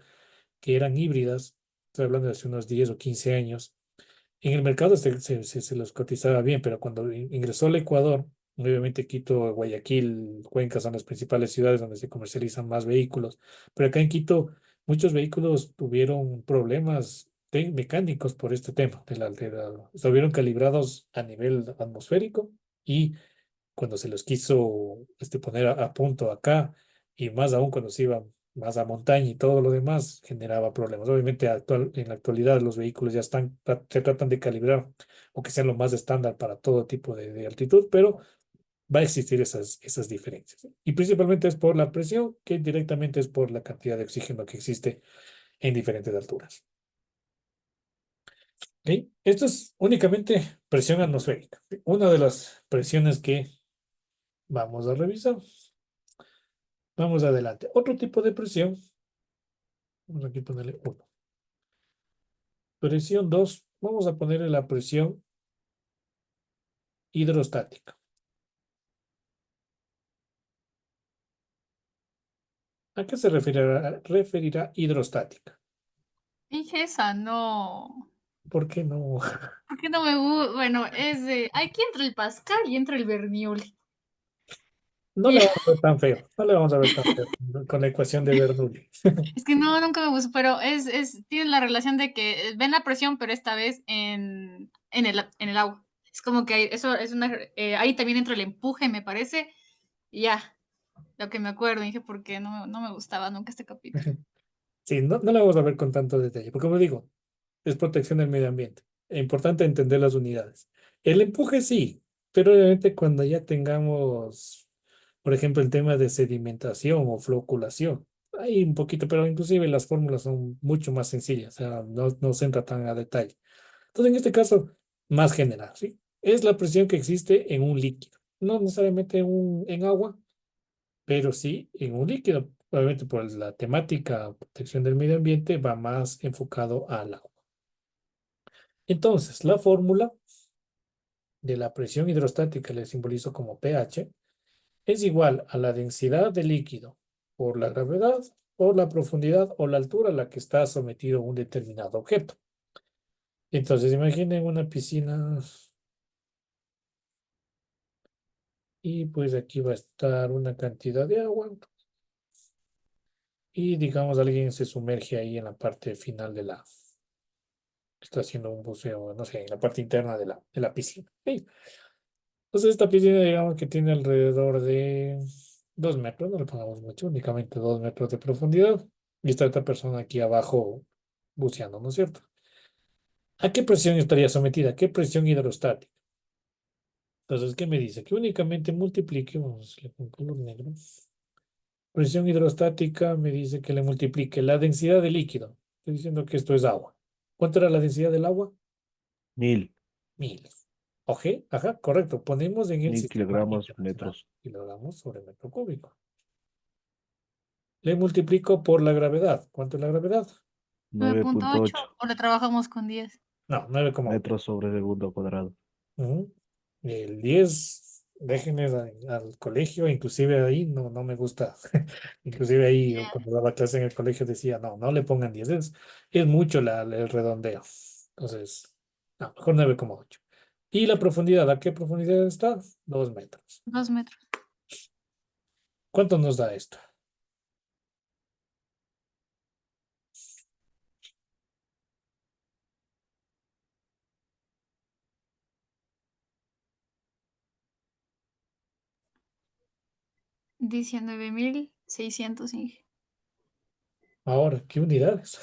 que eran híbridas, estoy hablando de hace unos 10 o 15 años, en el mercado se los cotizaba bien, pero cuando ingresó al Ecuador, obviamente Quito, Guayaquil, Cuenca son las principales ciudades donde se comercializan más vehículos, pero acá en Quito muchos vehículos tuvieron problemas mecánicos por este tema, estuvieron calibrados a nivel atmosférico y cuando se los quiso poner a punto acá, y más aún cuando se iba más a montaña y todo lo demás, generaba problemas. Obviamente en la actualidad los vehículos ya se tratan de calibrar o que sean lo más estándar para todo tipo de altitud, pero va a existir esas diferencias. Y principalmente es por la presión, que directamente es por la cantidad de oxígeno que existe en diferentes alturas. ¿Ok? Esto es únicamente presión atmosférica. Una de las presiones que vamos a revisar. Vamos adelante. Otro tipo de presión Vamos aquí a ponerle 1. Presión 2. Vamos a ponerle la presión hidrostática. ¿A qué se referirá hidrostática? Dije esa, no. ¿Por qué no? ¿Por qué no me gusta? Bueno, es de. Aquí entra el Pascal y entra el Bernoulli. No le Y vamos a ver tan feo. No le vamos a ver tan feo con la ecuación de Bernoulli. es que no, nunca me gustó, pero tiene la relación de que ven la presión, pero esta vez en el agua. Es como que eso es una. Ahí también entra el empuje, me parece. Y ya, lo que me acuerdo, dije, porque no me gustaba nunca este capítulo. Sí, no le vamos a ver con tanto detalle, porque como digo, es protección del medio ambiente. Es importante entender las unidades. El empuje sí, pero obviamente cuando ya tengamos, por ejemplo, el tema de sedimentación o floculación, hay un poquito, pero inclusive las fórmulas son mucho más sencillas, o sea, no se entra tan a detalle. Entonces, en este caso, más general, ¿sí? Es la presión que existe en un líquido, no necesariamente en agua, pero sí en un líquido. Obviamente por la temática protección del medio ambiente va más enfocado al agua. Entonces, la fórmula de la presión hidrostática, le simbolizo como pH, es igual a la densidad del líquido por la gravedad, por la profundidad o la altura a la que está sometido un determinado objeto. Entonces, imaginen una piscina y pues aquí va a estar una cantidad de agua y digamos alguien se sumerge ahí en la parte final está haciendo un buceo, no sé, en la parte interna de la piscina. Sí. Entonces esta piscina digamos que tiene alrededor de 2 metros, no le pongamos mucho, únicamente 2 metros de profundidad. Y está esta persona aquí abajo buceando, ¿no es cierto? ¿A qué presión estaría sometida? ¿Qué presión hidrostática? Entonces, ¿qué me dice? Que únicamente multiplique, vamos a hacerle con color negro. Presión hidrostática me dice que le multiplique la densidad del líquido. Estoy diciendo que esto es agua. ¿Cuánto era la densidad del agua? 1000, 1000. Oje, ajá, correcto. Ponemos en el 1000 sistema kilogramos internacional. metros, Kilogramos sobre metro cúbico. Le multiplico por la gravedad. ¿Cuánto es la gravedad? 9.8 9.8 o le trabajamos con 10. No, 9,8. metros sobre segundo cuadrado. Ujú. El 10, déjenme al colegio, inclusive ahí no me gusta. Inclusive ahí yo cuando daba clase en el colegio decía, no le pongan 10, es mucho el redondeo. Entonces, no, mejor 9,8. ¿Y la profundidad? ¿A qué profundidad está? 2 metros. 2 metros. ¿Cuánto nos da esto? Dice 9.600. Ahora, ¿qué unidades?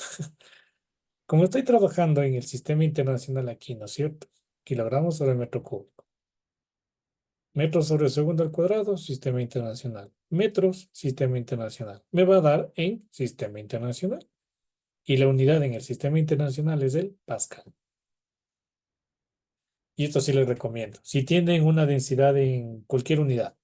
Como estoy trabajando en el sistema internacional aquí, ¿no es cierto? Kilogramos sobre metro cúbico. Metros sobre segundo al cuadrado, sistema internacional. Metros, sistema internacional. Me va a dar en sistema internacional. Y la unidad en el sistema internacional es el Pascal. Y esto sí les recomiendo. Si tienen una densidad en cualquier unidad,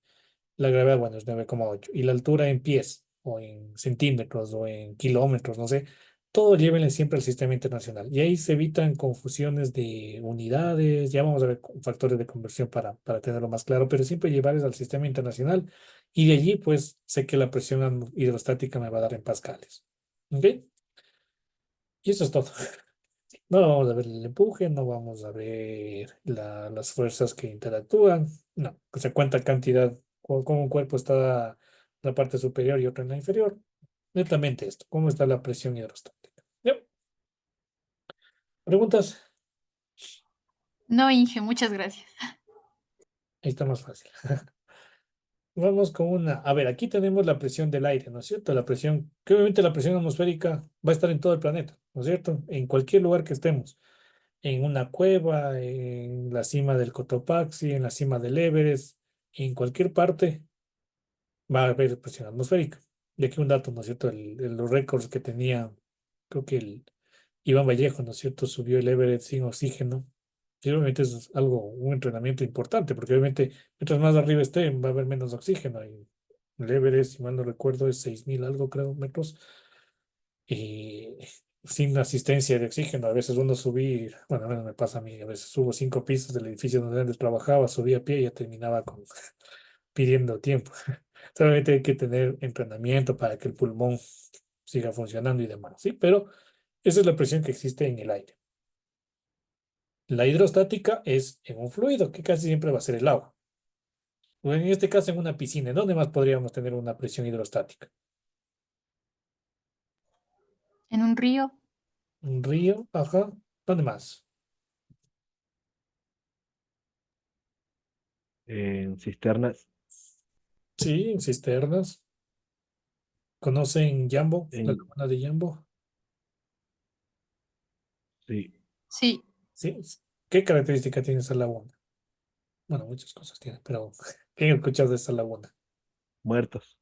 la gravedad, bueno, es 9,8. Y la altura en pies, o en centímetros, o en kilómetros, no sé. Todo llévenle siempre al sistema internacional. Y ahí se evitan confusiones de unidades. Ya vamos a ver factores de conversión para tenerlo más claro, pero siempre llevarles al sistema internacional. Y de allí, pues, sé que la presión hidrostática me va a dar en pascales. ¿Ok? Y eso es todo. No vamos a ver el empuje, no vamos a ver las fuerzas que interactúan. No, se cuenta cantidad, cómo un cuerpo está en la parte superior y otro en la inferior. Netamente esto, cómo está la presión hidrostática. ¿Ya? ¿Preguntas? No, Inge, muchas gracias. Ahí está más fácil. Vamos con una. A ver, aquí tenemos la presión del aire, ¿no es cierto? La presión, que obviamente la presión atmosférica va a estar en todo el planeta, ¿no es cierto? En cualquier lugar que estemos. En una cueva, en la cima del Cotopaxi, en la cima del Everest, en cualquier parte va a haber presión atmosférica. Y aquí un dato, ¿no es cierto? Los récords que tenía, creo que el Iván Vallejo, ¿no es cierto? Subió el Everest sin oxígeno. Y obviamente eso es algo, un entrenamiento importante, porque obviamente mientras más arriba esté, va a haber menos oxígeno. Y el Everest, si mal no recuerdo, es 6000 algo, creo, metros. y sin asistencia de oxígeno. A veces uno subir, bueno, a veces me pasa a mí, a veces subo 5 pisos del edificio donde antes trabajaba, subía a pie y ya terminaba con, pidiendo tiempo. Solamente hay que tener entrenamiento para que el pulmón siga funcionando y demás, ¿sí? Pero esa es la presión que existe en el aire. La hidrostática es en un fluido, que casi siempre va a ser el agua. O en este caso, en una piscina, ¿en dónde más podríamos tener una presión hidrostática? En un río, Un río, ajá. ¿Dónde más? En cisternas, Sí, en cisternas. ¿Conocen Yambo, la en, laguna de Yambo? sí, sí. Sí. ¿Qué característica tiene esa laguna? Bueno, muchas cosas tiene, pero ¿qué he escuchado de esa laguna? muertos,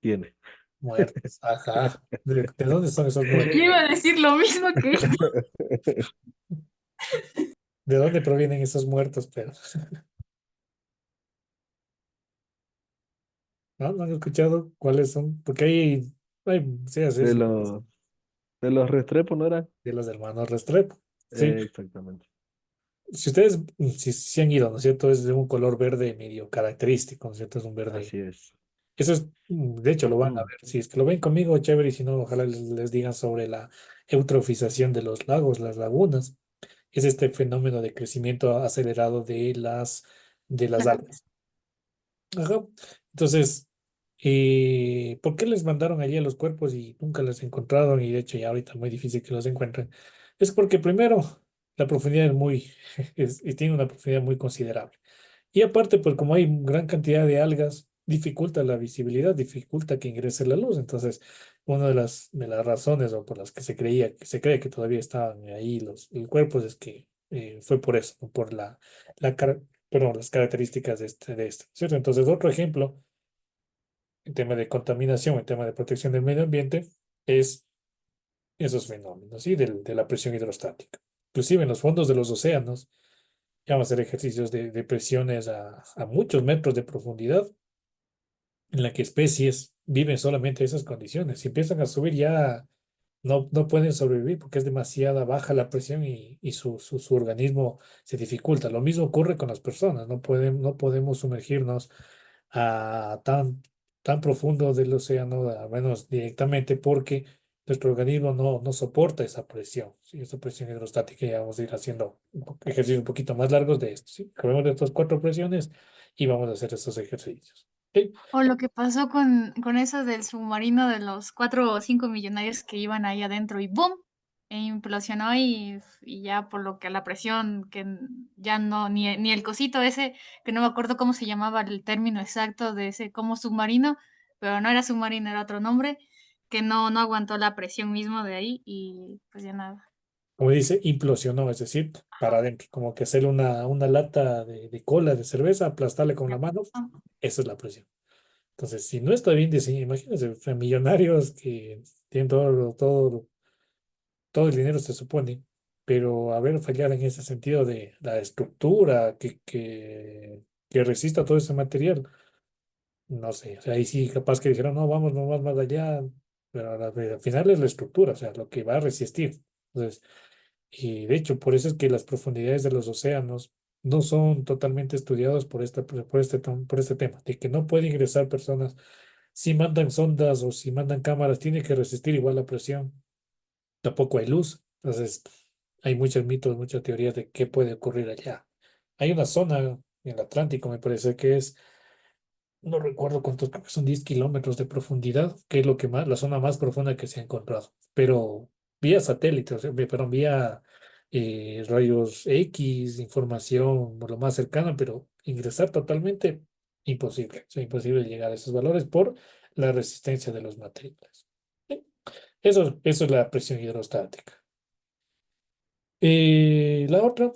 tiene. Muertos. Ajá. ¿De dónde son esos Yo muertos? iba a decir lo mismo que ella. ¿De dónde provienen esos muertos? Pero, ¿no? ¿No han escuchado cuáles son? Porque sí, así De es, los, de los Restrepo, ¿no era? de los hermanos Restrepo. Sí. Exactamente. Si ustedes, si han ido, ¿no es cierto? Es de un color verde medio característico, ¿no es cierto? Es un verde. Así es. Eso es, de hecho, lo van a ver. Si es que lo ven conmigo, chévere, y si no, ojalá les digan sobre la eutrofización de los lagos, las lagunas. Es este fenómeno de crecimiento acelerado de las algas. Ajá. Entonces, ¿por qué les mandaron allí a los cuerpos y nunca los encontraron? Y de hecho, ya ahorita es muy difícil que los encuentren. Es porque primero, la profundidad es muy, y tiene una profundidad muy considerable. Y aparte, pues como hay gran cantidad de algas, dificulta la visibilidad, dificulta que ingrese la luz. Entonces, una de las razones o por las que se cree que todavía estaban ahí los cuerpos es que fue por eso, ¿no? Por la, cara- perdón, las características de este, ¿cierto? Entonces, otro ejemplo, en tema de contaminación, en tema de protección del medio ambiente, es esos fenómenos, ¿sí? De la presión hidrostática. Inclusive en los fondos de los océanos, ya vamos a hacer ejercicios de presiones a muchos metros de profundidad, en la que especies viven solamente esas condiciones. Si empiezan a subir ya no pueden sobrevivir porque es demasiada baja la presión y su organismo se dificulta. Lo mismo ocurre con las personas. No podemos sumergirnos a tan profundo del océano, al menos directamente, porque nuestro organismo no soporta esa presión, ¿sí? Esa presión hidrostática. Ya vamos a ir haciendo ejercicios un poquito más largos de esto, ¿sí? Acabemos de estas 4 presiones y vamos a hacer estos ejercicios. ¿Ok? O lo que pasó con eso del submarino de los 4 o 5 millonarios que iban ahí adentro y ¡boom! E implosionó y ya por lo que la presión, que ya no, ni el cosito ese, que no me acuerdo cómo se llamaba el término exacto de ese como submarino, pero no era submarino, era otro nombre, que no aguantó la presión mismo de ahí y pues ya nada. Como dice, implosionó, es decir, para adentro, como que hacerle una lata de cola de cerveza, aplastarle con la mano, esa es la presión. Entonces, si no está bien diseñado, imagínense, o sea, millonarios que tienen todo el dinero, se supone, pero haber fallado en ese sentido de la estructura que resista todo ese material, no sé, o sea, ahí sí capaz que dijeron, no, vamos nomás más allá, pero al final es la estructura, o sea, lo que va a resistir. Entonces, y de hecho, por eso es que las profundidades de los océanos no son totalmente estudiadas por este tema, de que no pueden ingresar personas. Si mandan sondas o si mandan cámaras, tiene que resistir igual la presión. Tampoco hay luz. Entonces, hay muchos mitos, muchas teorías de qué puede ocurrir allá. Hay una zona en el Atlántico, me parece que es, no recuerdo cuántos, creo que son 10 kilómetros de profundidad, que es lo que más, la zona más profunda que se ha encontrado. Pero vía satélite, o sea, perdón, vía rayos X, información lo más cercana, pero ingresar totalmente imposible. O sea, imposible llegar a esos valores por la resistencia de los materiales. ¿Sí? Eso es la presión hidrostática. La otra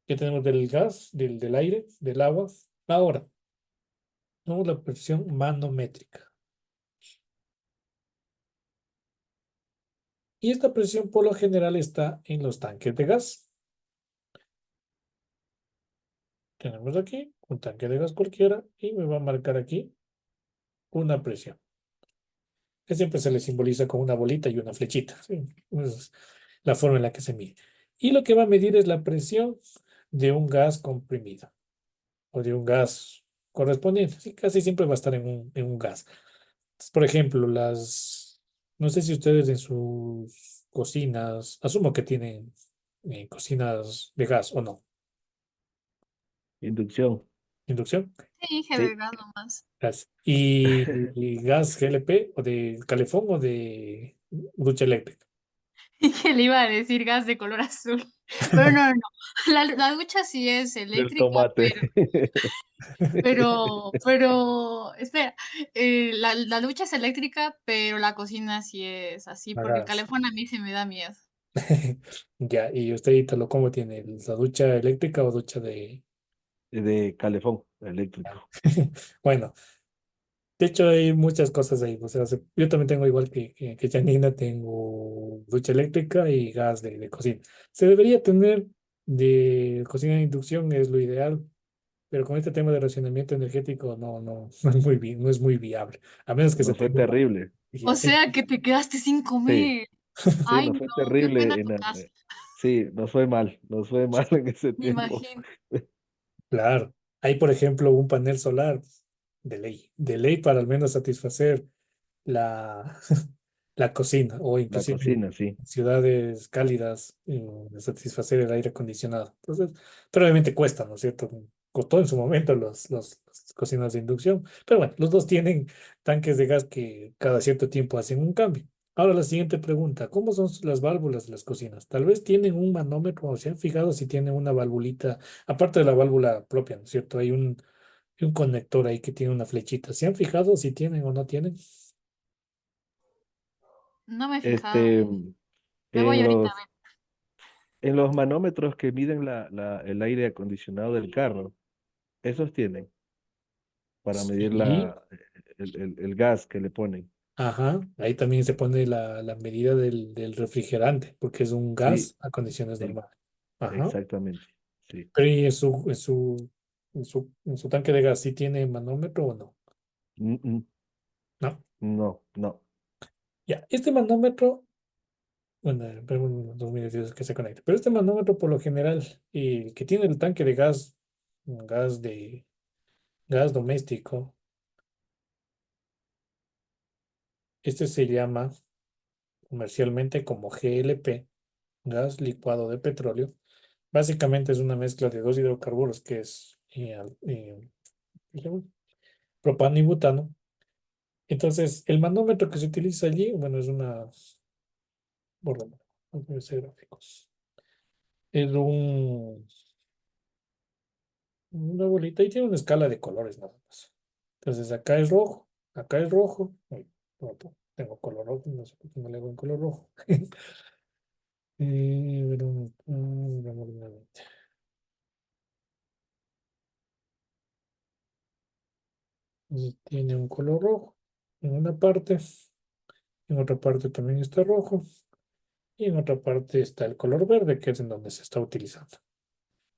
que tenemos del gas, del aire, del agua. Ahora, tenemos la presión manométrica. Y esta presión por lo general está en los tanques de gas. Tenemos aquí un tanque de gas cualquiera y me va a marcar aquí una presión. que siempre se le simboliza con una bolita y una flechita, ¿sí? Es la forma en la que se mide. Y lo que va a medir es la presión de un gas comprimido o de un gas correspondiente. Sí, casi siempre va a estar en un gas. Entonces, por ejemplo, no sé si ustedes en sus cocinas, asumo que tienen cocinas de gas o no, Inducción, inducción, Sí, sí. general nomás. gas. Y gas GLP o de calefón o de ducha eléctrica. Y que le iba a decir gas de color azul. Pero no, no, no. La ducha sí es Del eléctrica, tomate. espera, la ducha es eléctrica, pero la cocina sí es así, A porque el gas. calefón a mí se me da miedo. Ya, y usted, Ítalo, ¿cómo tiene? ¿La ducha eléctrica o ducha de...? De calefón eléctrico. Bueno, de hecho hay muchas cosas ahí. O sea, yo también tengo igual que Janina, tengo ducha eléctrica y gas de cocina. Se debería tener de cocina de inducción, es lo ideal, pero con este tema de racionamiento energético no es muy bien, no es muy viable. A menos que se Nos fue tenga una terrible. O energía así. sea que te quedaste sin Sí, comer. sí, Ay, nos no, fue qué pena terrible tu casa, sí, nos fue mal en ese me tiempo. imagino. Claro. Hay, por ejemplo, un panel solar de ley para al menos satisfacer la, la cocina o La inclusive cocina, sí. en ciudades cálidas de satisfacer el aire acondicionado. Entonces, pero obviamente cuesta, ¿no es cierto? Costó en su momento las cocinas de inducción, pero bueno, los dos tienen tanques de gas que cada cierto tiempo hacen un cambio. Ahora la siguiente pregunta, ¿cómo son las válvulas de las cocinas? Tal vez tienen un manómetro o se han fijado si tienen una valvulita, aparte de la válvula propia, ¿no es cierto? Hay un conector ahí que tiene una flechita. ¿Se han fijado si tienen o no tienen? No me he fijado. Este, Me voy en ahorita los, a ver. en los manómetros que miden el aire acondicionado del carro, esos tienen para medir Sí. el gas que le ponen. Ajá, ahí también se pone la medida del refrigerante, porque es un Sí, gas a condiciones sí, normales. Ajá. exactamente. Sí. Pero ¿y en su tanque de gas sí tiene manómetro o no? Mm, mm, No. no, no. Ya, este manómetro, bueno, esperemos unos 2 minutos que se conecte, pero este manómetro por lo general, el que tiene el tanque de gas, gas doméstico, este se llama comercialmente como GLP, gas licuado de petróleo. Básicamente es una mezcla de dos hidrocarburos que es ¿qué se llama? Propano y butano. Entonces, el manómetro que se utiliza allí, bueno, es bueno, no puede ser gráficos. Es una bolita y tiene una escala de colores nada más. Entonces, acá es rojo. Uy, tengo color rojo, no sé por qué no le hago en color rojo. Veamos nuevamente. Entonces, tiene un color rojo en una parte, en otra parte también está rojo. Y en otra parte está el color verde, que es en donde se está utilizando.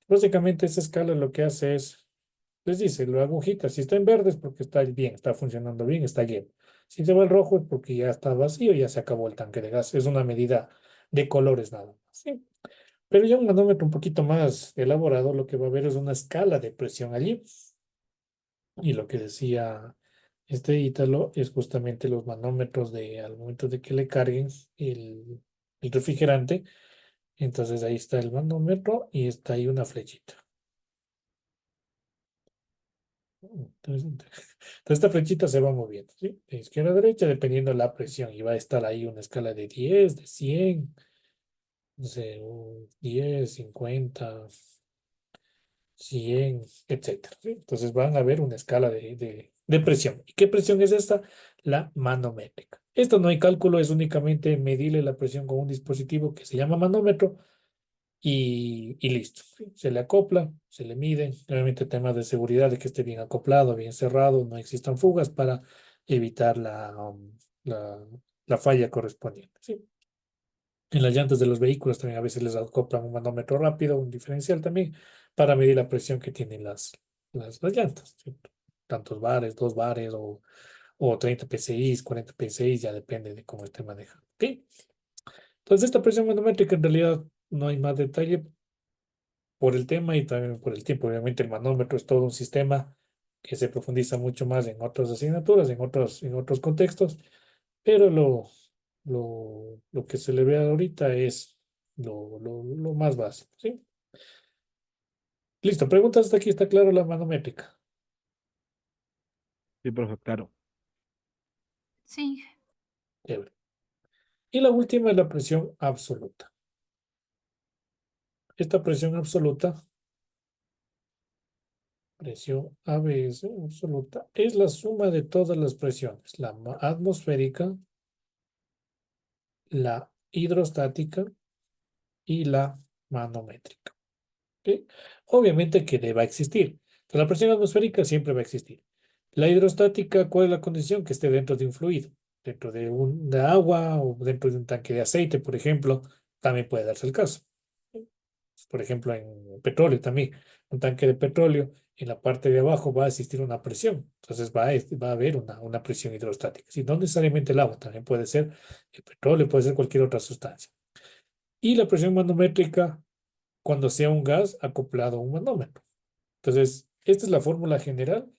Básicamente esa escala lo que hace es, les dice, la agujita, si está en verde es porque está bien, está funcionando bien, está lleno. Si se va el rojo es porque ya está vacío, ya se acabó el tanque de gas. Es una medida de colores nada más, ¿sí? Pero ya un manómetro un poquito más elaborado, lo que va a ver es una escala de presión allí. Y lo que decía este Ítalo es justamente los manómetros al momento de que le carguen el refrigerante. Entonces ahí está el manómetro y está ahí una flechita. Entonces esta flechita se va moviendo, ¿sí? De izquierda a derecha, dependiendo de la presión. Y va a estar ahí una escala de 10, de 100, no sé, 10, 50, 100, etcétera, ¿sí? Entonces van a ver una escala de presión. ¿Y qué presión es esta? La manométrica. Esto no hay cálculo, es únicamente medirle la presión con un dispositivo que se llama manómetro y listo. ¿Sí? Se le acopla, se le mide. Obviamente temas de seguridad, de que esté bien acoplado, bien cerrado, no existan fugas para evitar la, la falla correspondiente. ¿Sí? En las llantas de los vehículos también a veces les acoplan un manómetro rápido, un diferencial también, para medir la presión que tienen las llantas. ¿Sí? Tantos bares, 2 bares o 30 PSI, 40 PSI, ya depende de cómo esté manejando. ¿Ok? Entonces, esta presión manométrica en realidad no hay más detalle por el tema y también por el tiempo. Obviamente, el manómetro es todo un sistema que se profundiza mucho más en otras asignaturas, en otros contextos, pero lo que se le ve ahorita es lo más básico, ¿sí? Listo, preguntas hasta aquí, está claro la manométrica. Sí, profe, claro. Sí, Chévere. Y la última es la presión absoluta. Esta presión ABS absoluta, es la suma de todas las presiones, la atmosférica, la hidrostática y la manométrica. ¿Ok? Obviamente que deba existir. Entonces, la presión atmosférica siempre va a existir. La hidrostática, ¿cuál es la condición? Que esté dentro de un fluido, dentro de agua o dentro de un tanque de aceite, por ejemplo, también puede darse el caso. Por ejemplo, en petróleo también, un tanque de petróleo, en la parte de abajo va a existir una presión, entonces va a haber una presión hidrostática. Si no necesariamente el agua, también puede ser el petróleo, puede ser cualquier otra sustancia. Y la presión manométrica cuando sea un gas acoplado a un manómetro. Entonces, esta es la fórmula general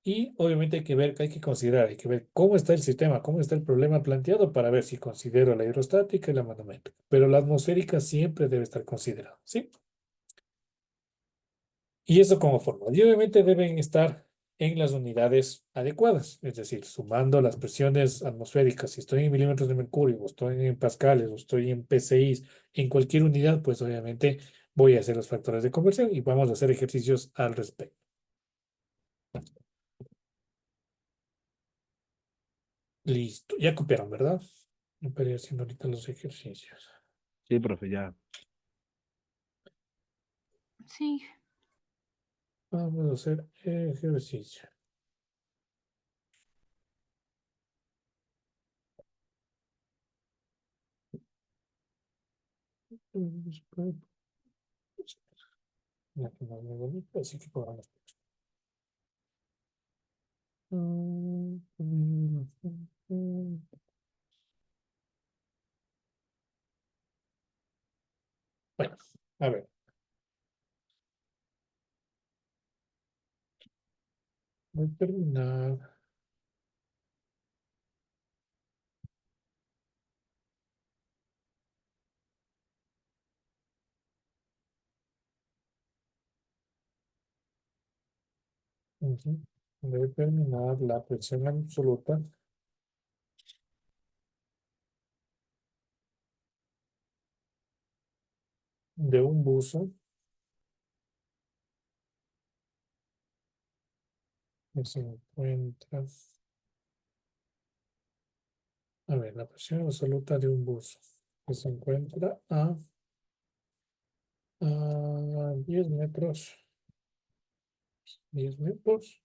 y obviamente hay que ver, hay que considerar, hay que ver cómo está el sistema, cómo está el problema planteado para ver si considero la hidrostática y la manométrica. Pero la atmosférica siempre debe estar considerada, ¿sí? Y eso como fórmula. Y obviamente deben estar en las unidades adecuadas, es decir, sumando las presiones atmosféricas. Si estoy en milímetros de mercurio, o estoy en pascales, o estoy en PSI, en cualquier unidad, pues obviamente voy a hacer los factores de conversión y vamos a hacer ejercicios al respecto. Listo, ya copiaron, ¿verdad? Me paré haciendo ahorita los ejercicios. Sí, profe, ya. sí, Vamos a hacer ejercicio. La que más me bonita, así que podamos. Bueno, a ver, voy a terminar. Ujú. Voy a terminar la presión absoluta de un buzo que se encuentra. A ver, la presión absoluta de un buzo que se encuentra a 10 metros, 10 metros,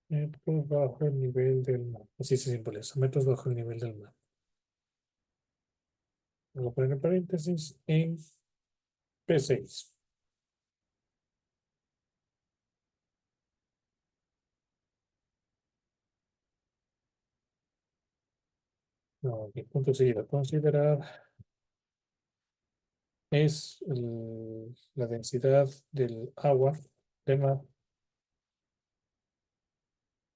metros bajo el nivel del mar. Así se simboliza, metros bajo el nivel del mar. Voy a poner en paréntesis en P6. No, el punto seguido a considerar es la densidad del agua de mar,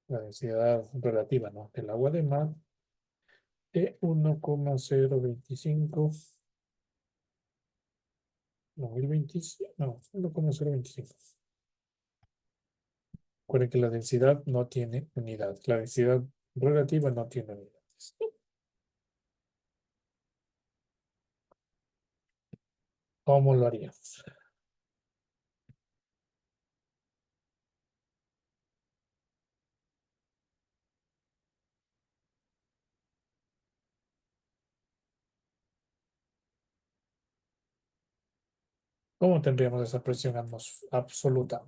la densidad relativa, ¿no? Del agua de mar de 1,025, no, 1025, no, 1,025. Recuerden que la densidad no tiene unidad, la densidad relativa no tiene unidades. ¿Cómo lo haríamos? ¿Cómo tendríamos esa presión absoluta?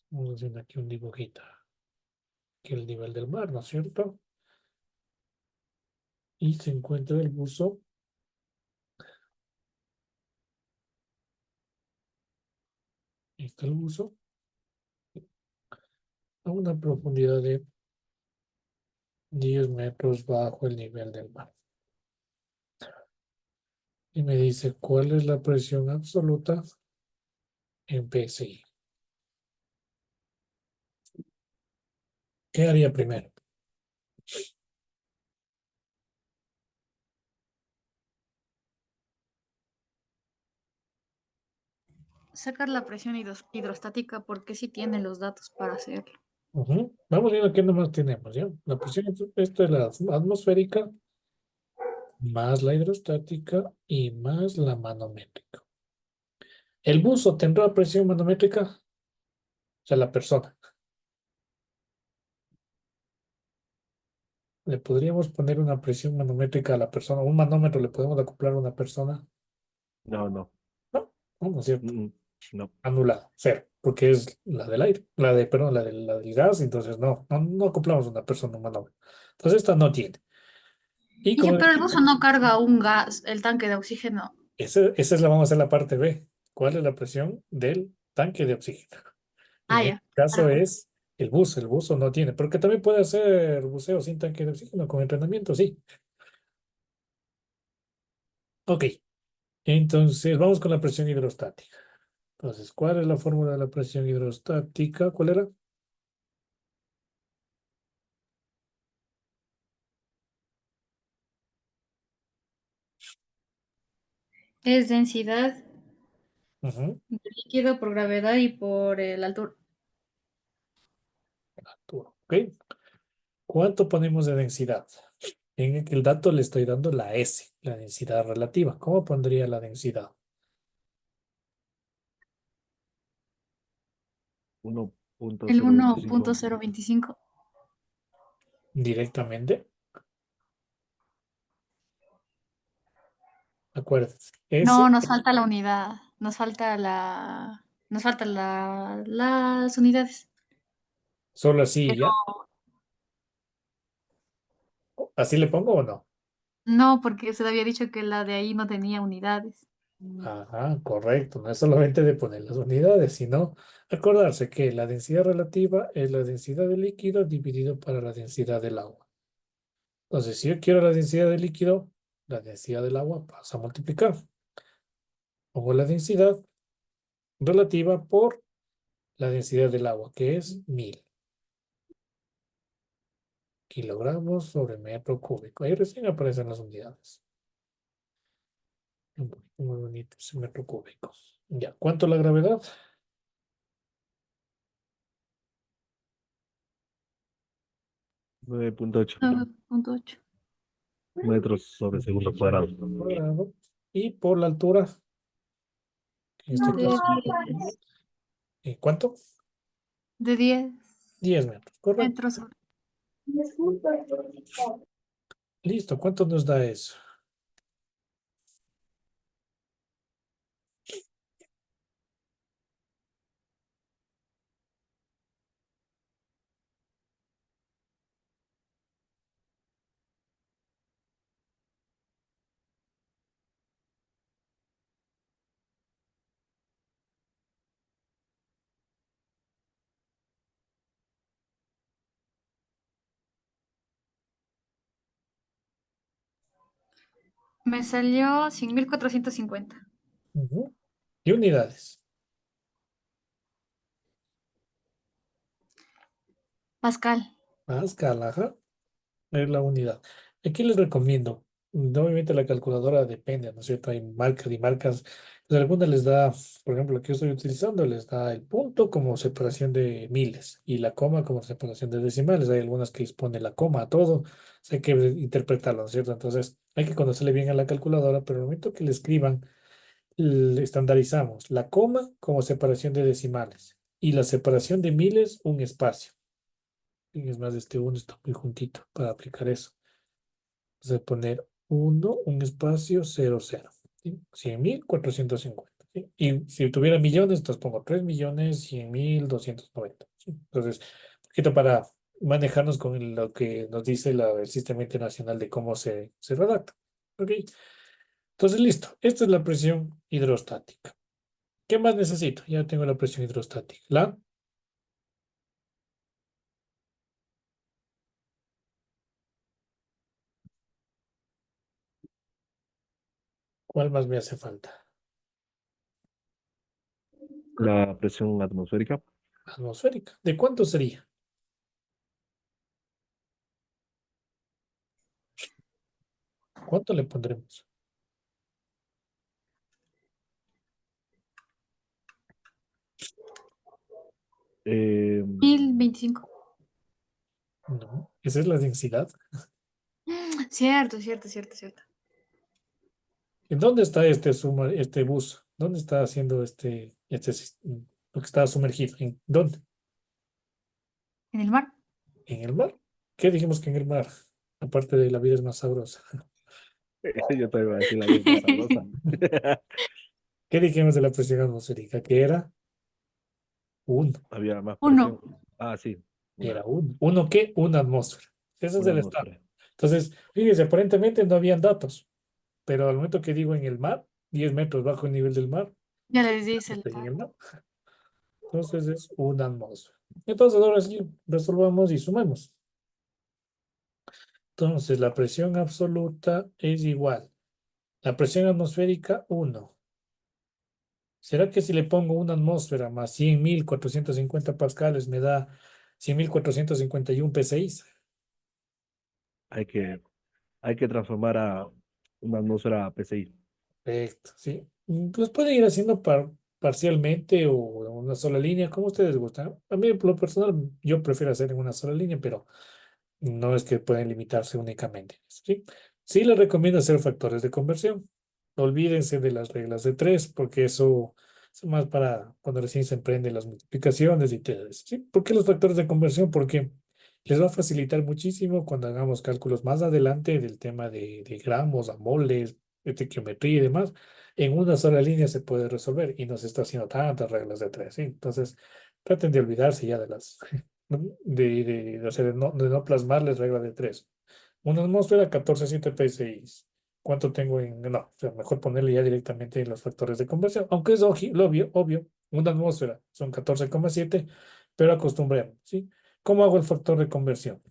Vamos haciendo aquí un dibujito, que el nivel del mar, ¿no es cierto? Y se encuentra el buzo está el buzo, a una profundidad de 10 metros bajo el nivel del mar. Y me dice cuál es la presión absoluta en PSI. ¿Qué haría primero? Sacar la presión hidrostática porque sí tiene los datos para hacerlo. Ujú. Vamos viendo qué nomás tenemos, ¿ya? La presión, esto es la atmosférica, más la hidrostática y más la manométrica. ¿El buzo tendrá presión manométrica? O sea, la persona. ¿Le podríamos poner una presión manométrica a la persona? ¿Un manómetro le podemos acoplar a una persona? No, no. No, no es cierto. Mm, no. Anulado, cero, porque es la del aire, perdón, la del gas, entonces no acoplamos una persona a un manómetro. Entonces esta no tiene. Y Y ya, como pero el buzo no carga un gas, el tanque de oxígeno. esa es la, vamos a hacer la parte B. ¿Cuál es la presión del tanque de oxígeno? Ah, En este ya. caso Ahora, es el buzo no tiene, porque también puede hacer buceo sin tanque de oxígeno con entrenamiento, sí. Ok, entonces vamos con la presión hidrostática. Entonces, ¿cuál es la fórmula de la presión hidrostática? ¿Cuál era? es densidad Ujú, de líquido por gravedad y por la altura. altura, ok. ¿Cuánto ponemos de densidad? En el dato le estoy dando la S, la densidad relativa. ¿Cómo pondría la densidad? El 1.025. 1.025. Directamente. Acuérdense. S, No, nos falta la unidad. Nos faltan las unidades. solo así y Pero ya. ¿Así le pongo o no? no, porque usted había dicho que la de ahí no tenía unidades. Ajá, correcto. No es solamente de poner las unidades, sino acordarse que la densidad relativa es la densidad del líquido dividido para la densidad del agua. Entonces, si yo quiero la densidad del líquido, la densidad del agua pasa a multiplicar. Pongo la densidad relativa por la densidad del agua, que es 1000 kilogramos sobre metro cúbico. Ahí recién aparecen las unidades. Un poquito muy bonito ese metro cúbico. Ya, ¿cuánto la gravedad? 9.8 9.8. metros sobre segundo cuadrado. Cuadrado. Y por la altura, en este De caso, 10. ¿cuánto? De 10 10 metros, correcto. metros. Listo, ¿cuánto nos da eso? Me salió 100.450 Ujú. Y unidades. Pascal. Pascal, ajá. Es la unidad. Aquí les recomiendo, obviamente la calculadora depende, ¿no es cierto? Hay marcas y marcas. Pues algunas les da, por ejemplo, la que yo estoy utilizando, les da el punto como separación de miles y la coma como separación de decimales. Hay algunas que les pone la coma a todo. O sea, hay que interpretarlo, ¿no es cierto? Entonces, hay que conocerle bien a la calculadora, pero al momento que le escriban, le estandarizamos la coma como separación de decimales y la separación de miles, un espacio. Y es más, este uno está muy juntito para aplicar eso. Entonces poner uno un espacio, cero cero, ¿sí? 100.450, ¿sí? Y si tuviera millones, entonces pongo 3.100.290, ¿sí? Entonces, un poquito para manejarnos con lo que nos dice el Sistema Internacional de cómo se redacta. ¿Ok? Entonces, listo. Esta es la presión hidrostática. ¿Qué más necesito? Ya tengo la presión hidrostática. ¿Cuál más me hace falta? La presión atmosférica. Atmosférica. ¿De cuánto sería? ¿Cuánto le pondremos? Eh, 1025. No, esa es la densidad. Cierto, cierto, cierto, cierto. ¿En dónde está este bus? ¿Dónde está haciendo lo que está sumergido? ¿En dónde? En el mar. ¿En el mar? ¿Qué dijimos que en el mar? Aparte de la vida es más sabrosa. yo te iba a decir la vida más sabrosa. ¿Qué dijimos de la presión atmosférica? Que era uno. Había más presión. Uno. Ah, sí, Era una, uno. ¿Uno qué? Una atmósfera. Ese es una el estado. atmósfera. Entonces, fíjese, aparentemente no habían datos, pero al momento que digo en el mar, 10 metros bajo el nivel del mar, Ya les dice estoy en la. el mar. Entonces es una atmósfera. Entonces ahora sí, resolvamos y sumemos. Entonces la presión absoluta es igual. La presión atmosférica, uno. ¿Será que si le pongo una atmósfera más 100.450 pascales me da 100.451 P6? Hay que, hay que transformar a una atmósfera a PCI. Perfecto, sí. Pues pueden ir haciendo parcialmente o en una sola línea, como ustedes gustan. A mí, por lo personal, yo prefiero hacer en una sola línea, pero no es que pueden limitarse únicamente en eso, ¿sí? Sí les recomiendo hacer factores de conversión. Olvídense de las reglas de tres, porque eso es más para cuando recién se emprenden las multiplicaciones y todo eso, ¿sí? ¿Por qué los factores de conversión? Porque les va a facilitar muchísimo cuando hagamos cálculos más adelante del tema de gramos, a moles, estequiometría y demás. En una sola línea se puede resolver y no se está haciendo tantas reglas de tres, ¿sí? Entonces, traten de olvidarse ya de las o sea, de no plasmarles regla de tres. Una atmósfera, 14,7 PSI. ¿Cuánto tengo en...? No, o sea, mejor ponerle ya directamente en los factores de conversión, aunque es obvio, una atmósfera son 14,7, pero acostumbremos, ¿sí? ¿Cómo hago el factor de conversión?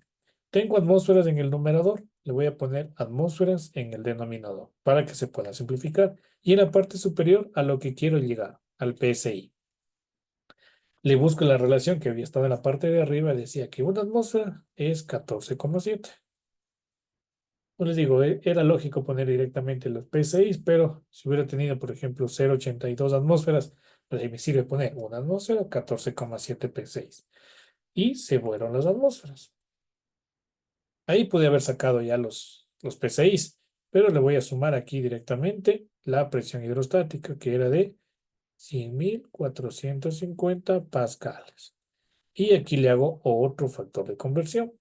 Tengo atmósferas en el numerador, le voy a poner atmósferas en el denominador para que se pueda simplificar. Y en la parte superior a lo que quiero llegar, al PSI. Le busco la relación que había estado en la parte de arriba, decía que una atmósfera es 14,7. Pues les digo, era lógico poner directamente los P6, pero si hubiera tenido, por ejemplo, 0,82 atmósferas, pues ahí me sirve poner una atmósfera, 14,7 P6. Y se fueron las atmósferas. Ahí pude haber sacado ya los P6, pero le voy a sumar aquí directamente la presión hidrostática, que era de 100.450 pascales. Y aquí le hago otro factor de conversión.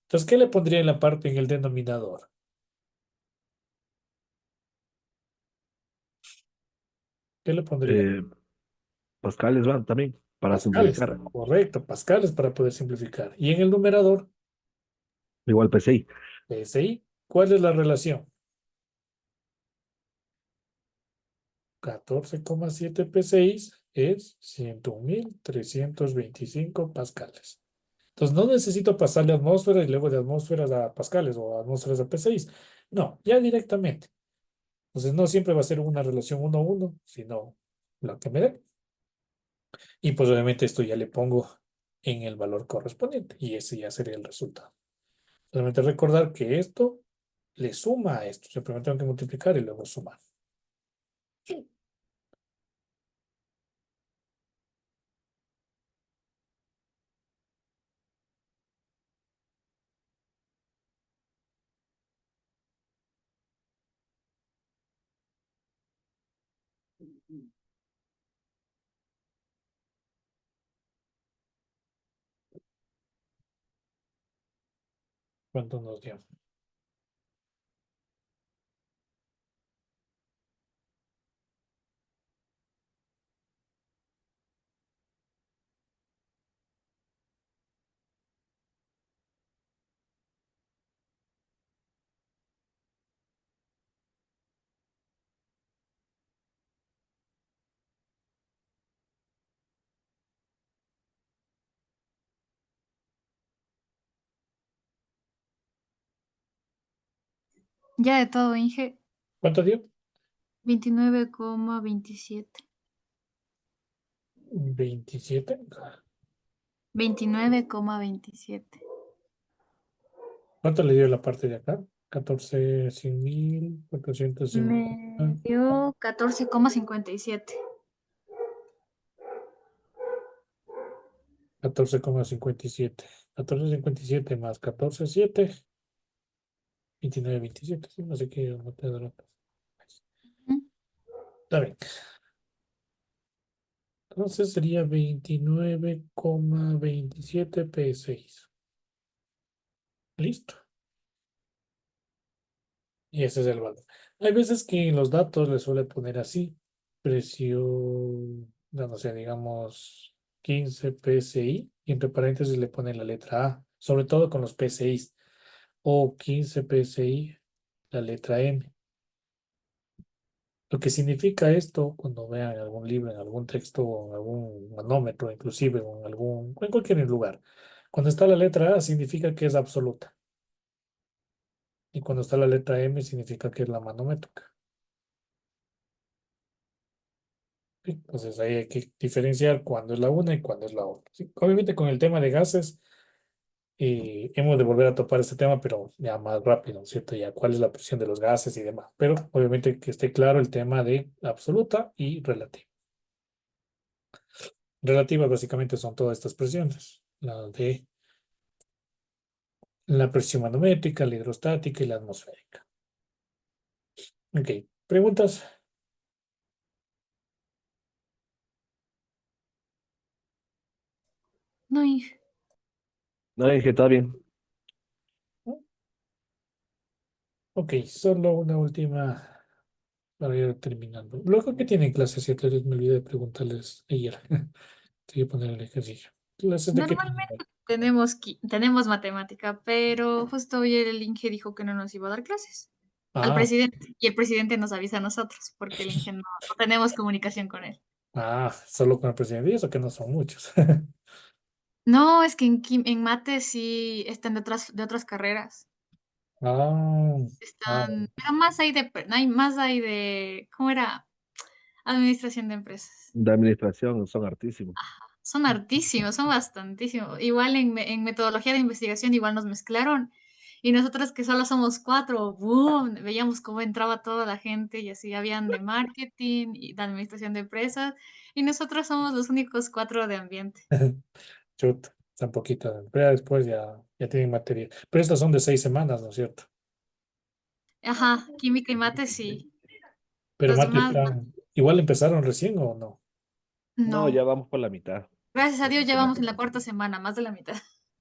Entonces, ¿qué le pondría en la parte en el denominador? ¿Qué le pondría? Eh, Pascales van también, para Pascales. simplificar. Correcto, pascales para poder simplificar. Y en el numerador, Igual PCI. PSI, ¿cuál es la relación? 14,7 PSI es 101.325 pascales. Entonces, no necesito pasarle atmósferas y luego de atmósferas a pascales o atmósferas a PSI. No, ya directamente. Entonces, no siempre va a ser una relación 1 a 1, sino la que me dé. Y pues obviamente esto ya le pongo en el valor correspondiente y ese ya sería el resultado. Solamente recordar que esto le suma a esto. Siempre tengo que multiplicar y luego sumar. ¿Cuánto nos dio? Ya de todo, Inge, ¿Cuánto dio? 29,27. 27. 29,27. ¿Cuánto le dio la parte de acá? 14, 100.000, 450. Me dio 14,57. 14,57. 14,57 más 14,7. 29,27. Sí, no sé qué no te dará. Ujú. Está bien. Entonces sería 29,27 P6. Listo. Y ese es el valor. Hay veces que en los datos le suele poner así. Precio, no sé, digamos 15 PSI. Y entre paréntesis le pone la letra A. Sobre todo con los PSIs. O 15 PSI, la letra M. Lo que significa esto, cuando vean en algún libro, en algún texto, o en algún manómetro, inclusive, o en cualquier lugar, cuando está la letra A significa que es absoluta. Y cuando está la letra M significa que es la manométrica. ¿Sí? Entonces ahí hay que diferenciar cuándo es la una y cuándo es la otra. ¿Sí? Obviamente con el tema de gases, hemos de volver a topar este tema, pero ya más rápido, ¿no es cierto? Ya cuál es la presión de los gases y demás. Pero obviamente que esté claro el tema de absoluta y relativa. Relativas básicamente son todas estas presiones, la de la presión manométrica, la hidrostática y la atmosférica. Ok, preguntas. No, Inge. No, dije, todo bien. Ok, solo una última para ir terminando. Luego que tienen clases, cierto, me olvidé de preguntarles ayer. Te voy a poner el ejercicio. ¿Clases de qué tienen Normalmente hoy? tenemos matemática, pero justo hoy el Inge dijo que no nos iba a dar clases al Ah, presidente y el presidente nos avisa a nosotros porque el Inge no tenemos comunicación con él. solo con el presidente y eso que no son muchos. No, es que en mate sí están de otras carreras. Ah, Están, pero más hay de, ¿cómo era? Administración de empresas. De administración, son hartísimos. Son hartísimos, son bastantísimos. Igual en metodología de investigación, igual nos mezclaron. Y nosotros que solo somos cuatro, ¡boom! Veíamos cómo entraba toda la gente y así habían de marketing y de administración de empresas. Y nosotros somos los únicos cuatro de ambiente. chuta, tan poquito. Pero ya después ya tienen materia. Pero estas son de 6 semanas, ¿no es cierto? Ajá, química y mate sí. Pero Los mate demás, están, igual empezaron recién o no. No, ya no. vamos por la mitad. Gracias a Esta Dios ya vamos en semana. la cuarta semana, más de la mitad.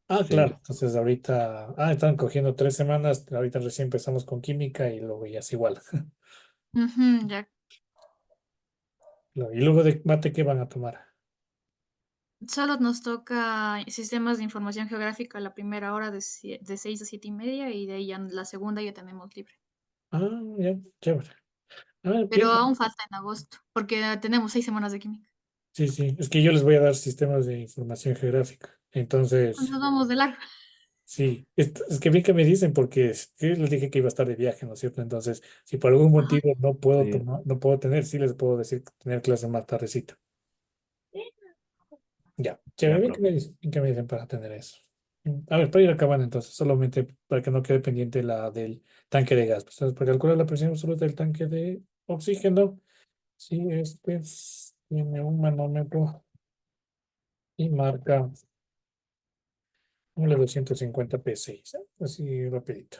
Claro, Sí, entonces ahorita, están cogiendo 3 semanas, ahorita recién empezamos con química y luego ya es igual. Ujú, ya. Y luego de mate, ¿qué van a tomar? Solo nos toca sistemas de información geográfica la primera hora de 6 a 7:30 y de ahí ya la segunda ya tenemos libre. Ya, chévere. Pero Bien, aún falta en agosto, porque tenemos 6 semanas de química. sí, sí, es que yo les voy a dar sistemas de información geográfica. Entonces, Nos vamos de largo. sí, es que bien que me dicen porque sí les dije que iba a estar de viaje, ¿no es cierto? Entonces, si por algún Ajá. motivo no puedo sí, tomar, no puedo tener, sí les puedo decir tener clases más tardecito. Ya, chévere, ya, bien que profe. me dicen, bien que me dicen para tener eso. A ver, para ir acabando entonces, solamente para que no quede pendiente la del tanque de gas. Entonces, para calcular la presión absoluta del tanque de oxígeno, sí, tiene un manómetro y marca un 250 P6, así rapidito.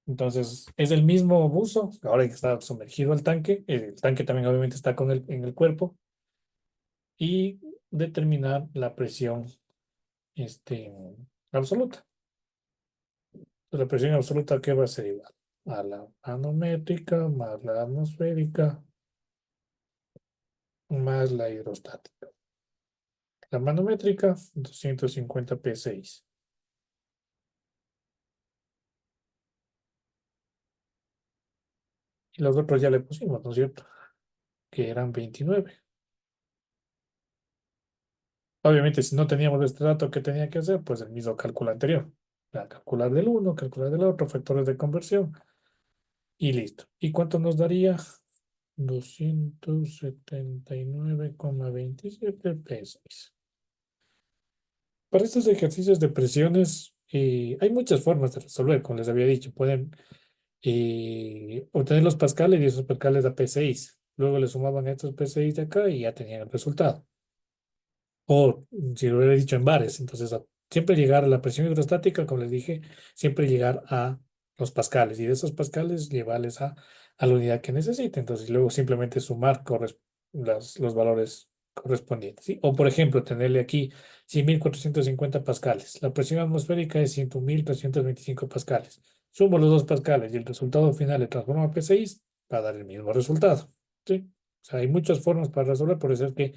Entonces, es el mismo buzo, ahora que está sumergido el tanque también obviamente está en el cuerpo, y determinar la presión este, absoluta. La presión absoluta que va a ser igual a la manométrica más la atmosférica más la hidrostática. La manométrica, 250 P6. Y los otros ya le pusimos, ¿no es cierto? Que eran 29. Obviamente, si no teníamos este dato, ¿qué tenía que hacer? Pues el mismo cálculo anterior. Calcular del uno, calcular del otro, factores de conversión y listo. ¿Y cuánto nos daría? 279,27 pesos. Para estos ejercicios de presiones, hay muchas formas de resolver, como les había dicho. Pueden obtener los pascales y esos pascales a P6. Luego le sumaban estos P6 de acá y ya tenían el resultado. O si lo hubiera dicho en bares, entonces siempre llegar a la presión hidrostática, como les dije, siempre llegar a los pascales y de esos pascales llevarles a la unidad que necesite. Entonces, luego simplemente sumar los valores correspondientes, ¿sí? O, por ejemplo, tenerle aquí 100.450 pascales. La presión atmosférica es 100.325 pascales. Sumo los dos pascales y el resultado final le transformo a P6 para dar el mismo resultado, ¿sí? O sea, hay muchas formas para resolver, por eso es que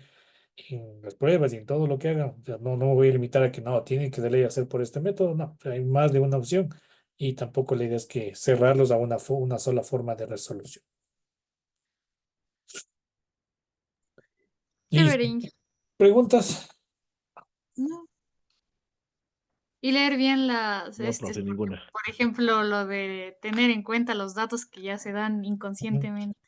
en las pruebas y en todo lo que hagan. O sea, no me voy a limitar a que no, tienen que de ley hacer por este método, no. O sea, hay más de una opción y tampoco la idea es que cerrarlos a una sola forma de resolución. Chévere, Listo. Inge. ¿Preguntas? No. Y leer bien las, No, profe, porque, ninguna. por ejemplo, lo de tener en cuenta los datos que ya se dan Ujú. inconscientemente.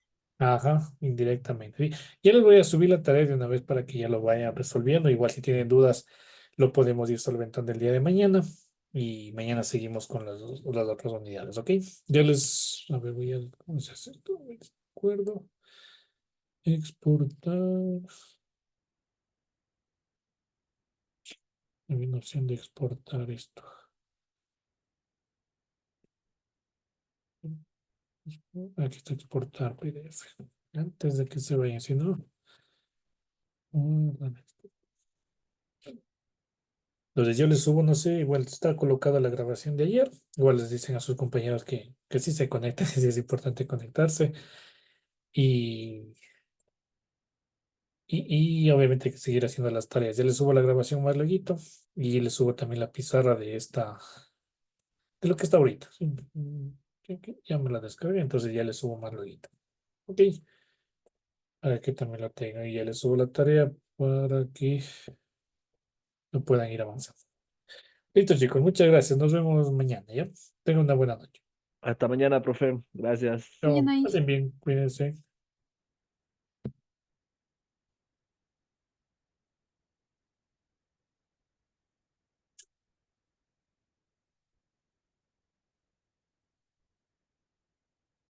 Ajá, indirectamente. Sí. Ya les voy a subir la tarea de una vez para que ya lo vayan resolviendo. Igual si tienen dudas, lo podemos ir solventando el día de mañana. Y mañana seguimos con las otras unidades, ¿ok? Ya les, a ver, ¿cómo se hace esto? Me acuerdo. Exportar. Hay una opción de exportar esto. Aquí está exportar PDF. Antes de que se vayan, si no. Guardan. Entonces yo les subo, no sé, igual está colocada la grabación de ayer. Igual les dicen a sus compañeros que sí se conecten, que sí es importante conectarse. Y, y obviamente hay que seguir haciendo las tareas. Ya les subo la grabación más luego y les subo también la pizarra de lo que está ahorita. Sí, ya me la descargué, entonces ya les subo más luego. Ok. Para que también la tengan y ya les subo la tarea para que lo puedan ir avanzando. Listo, chicos, muchas gracias. Nos vemos mañana, ¿ya? Tengan una buena noche. Hasta mañana, profe. Gracias. Mañana Chao. ahí. Pasen bien, cuídense.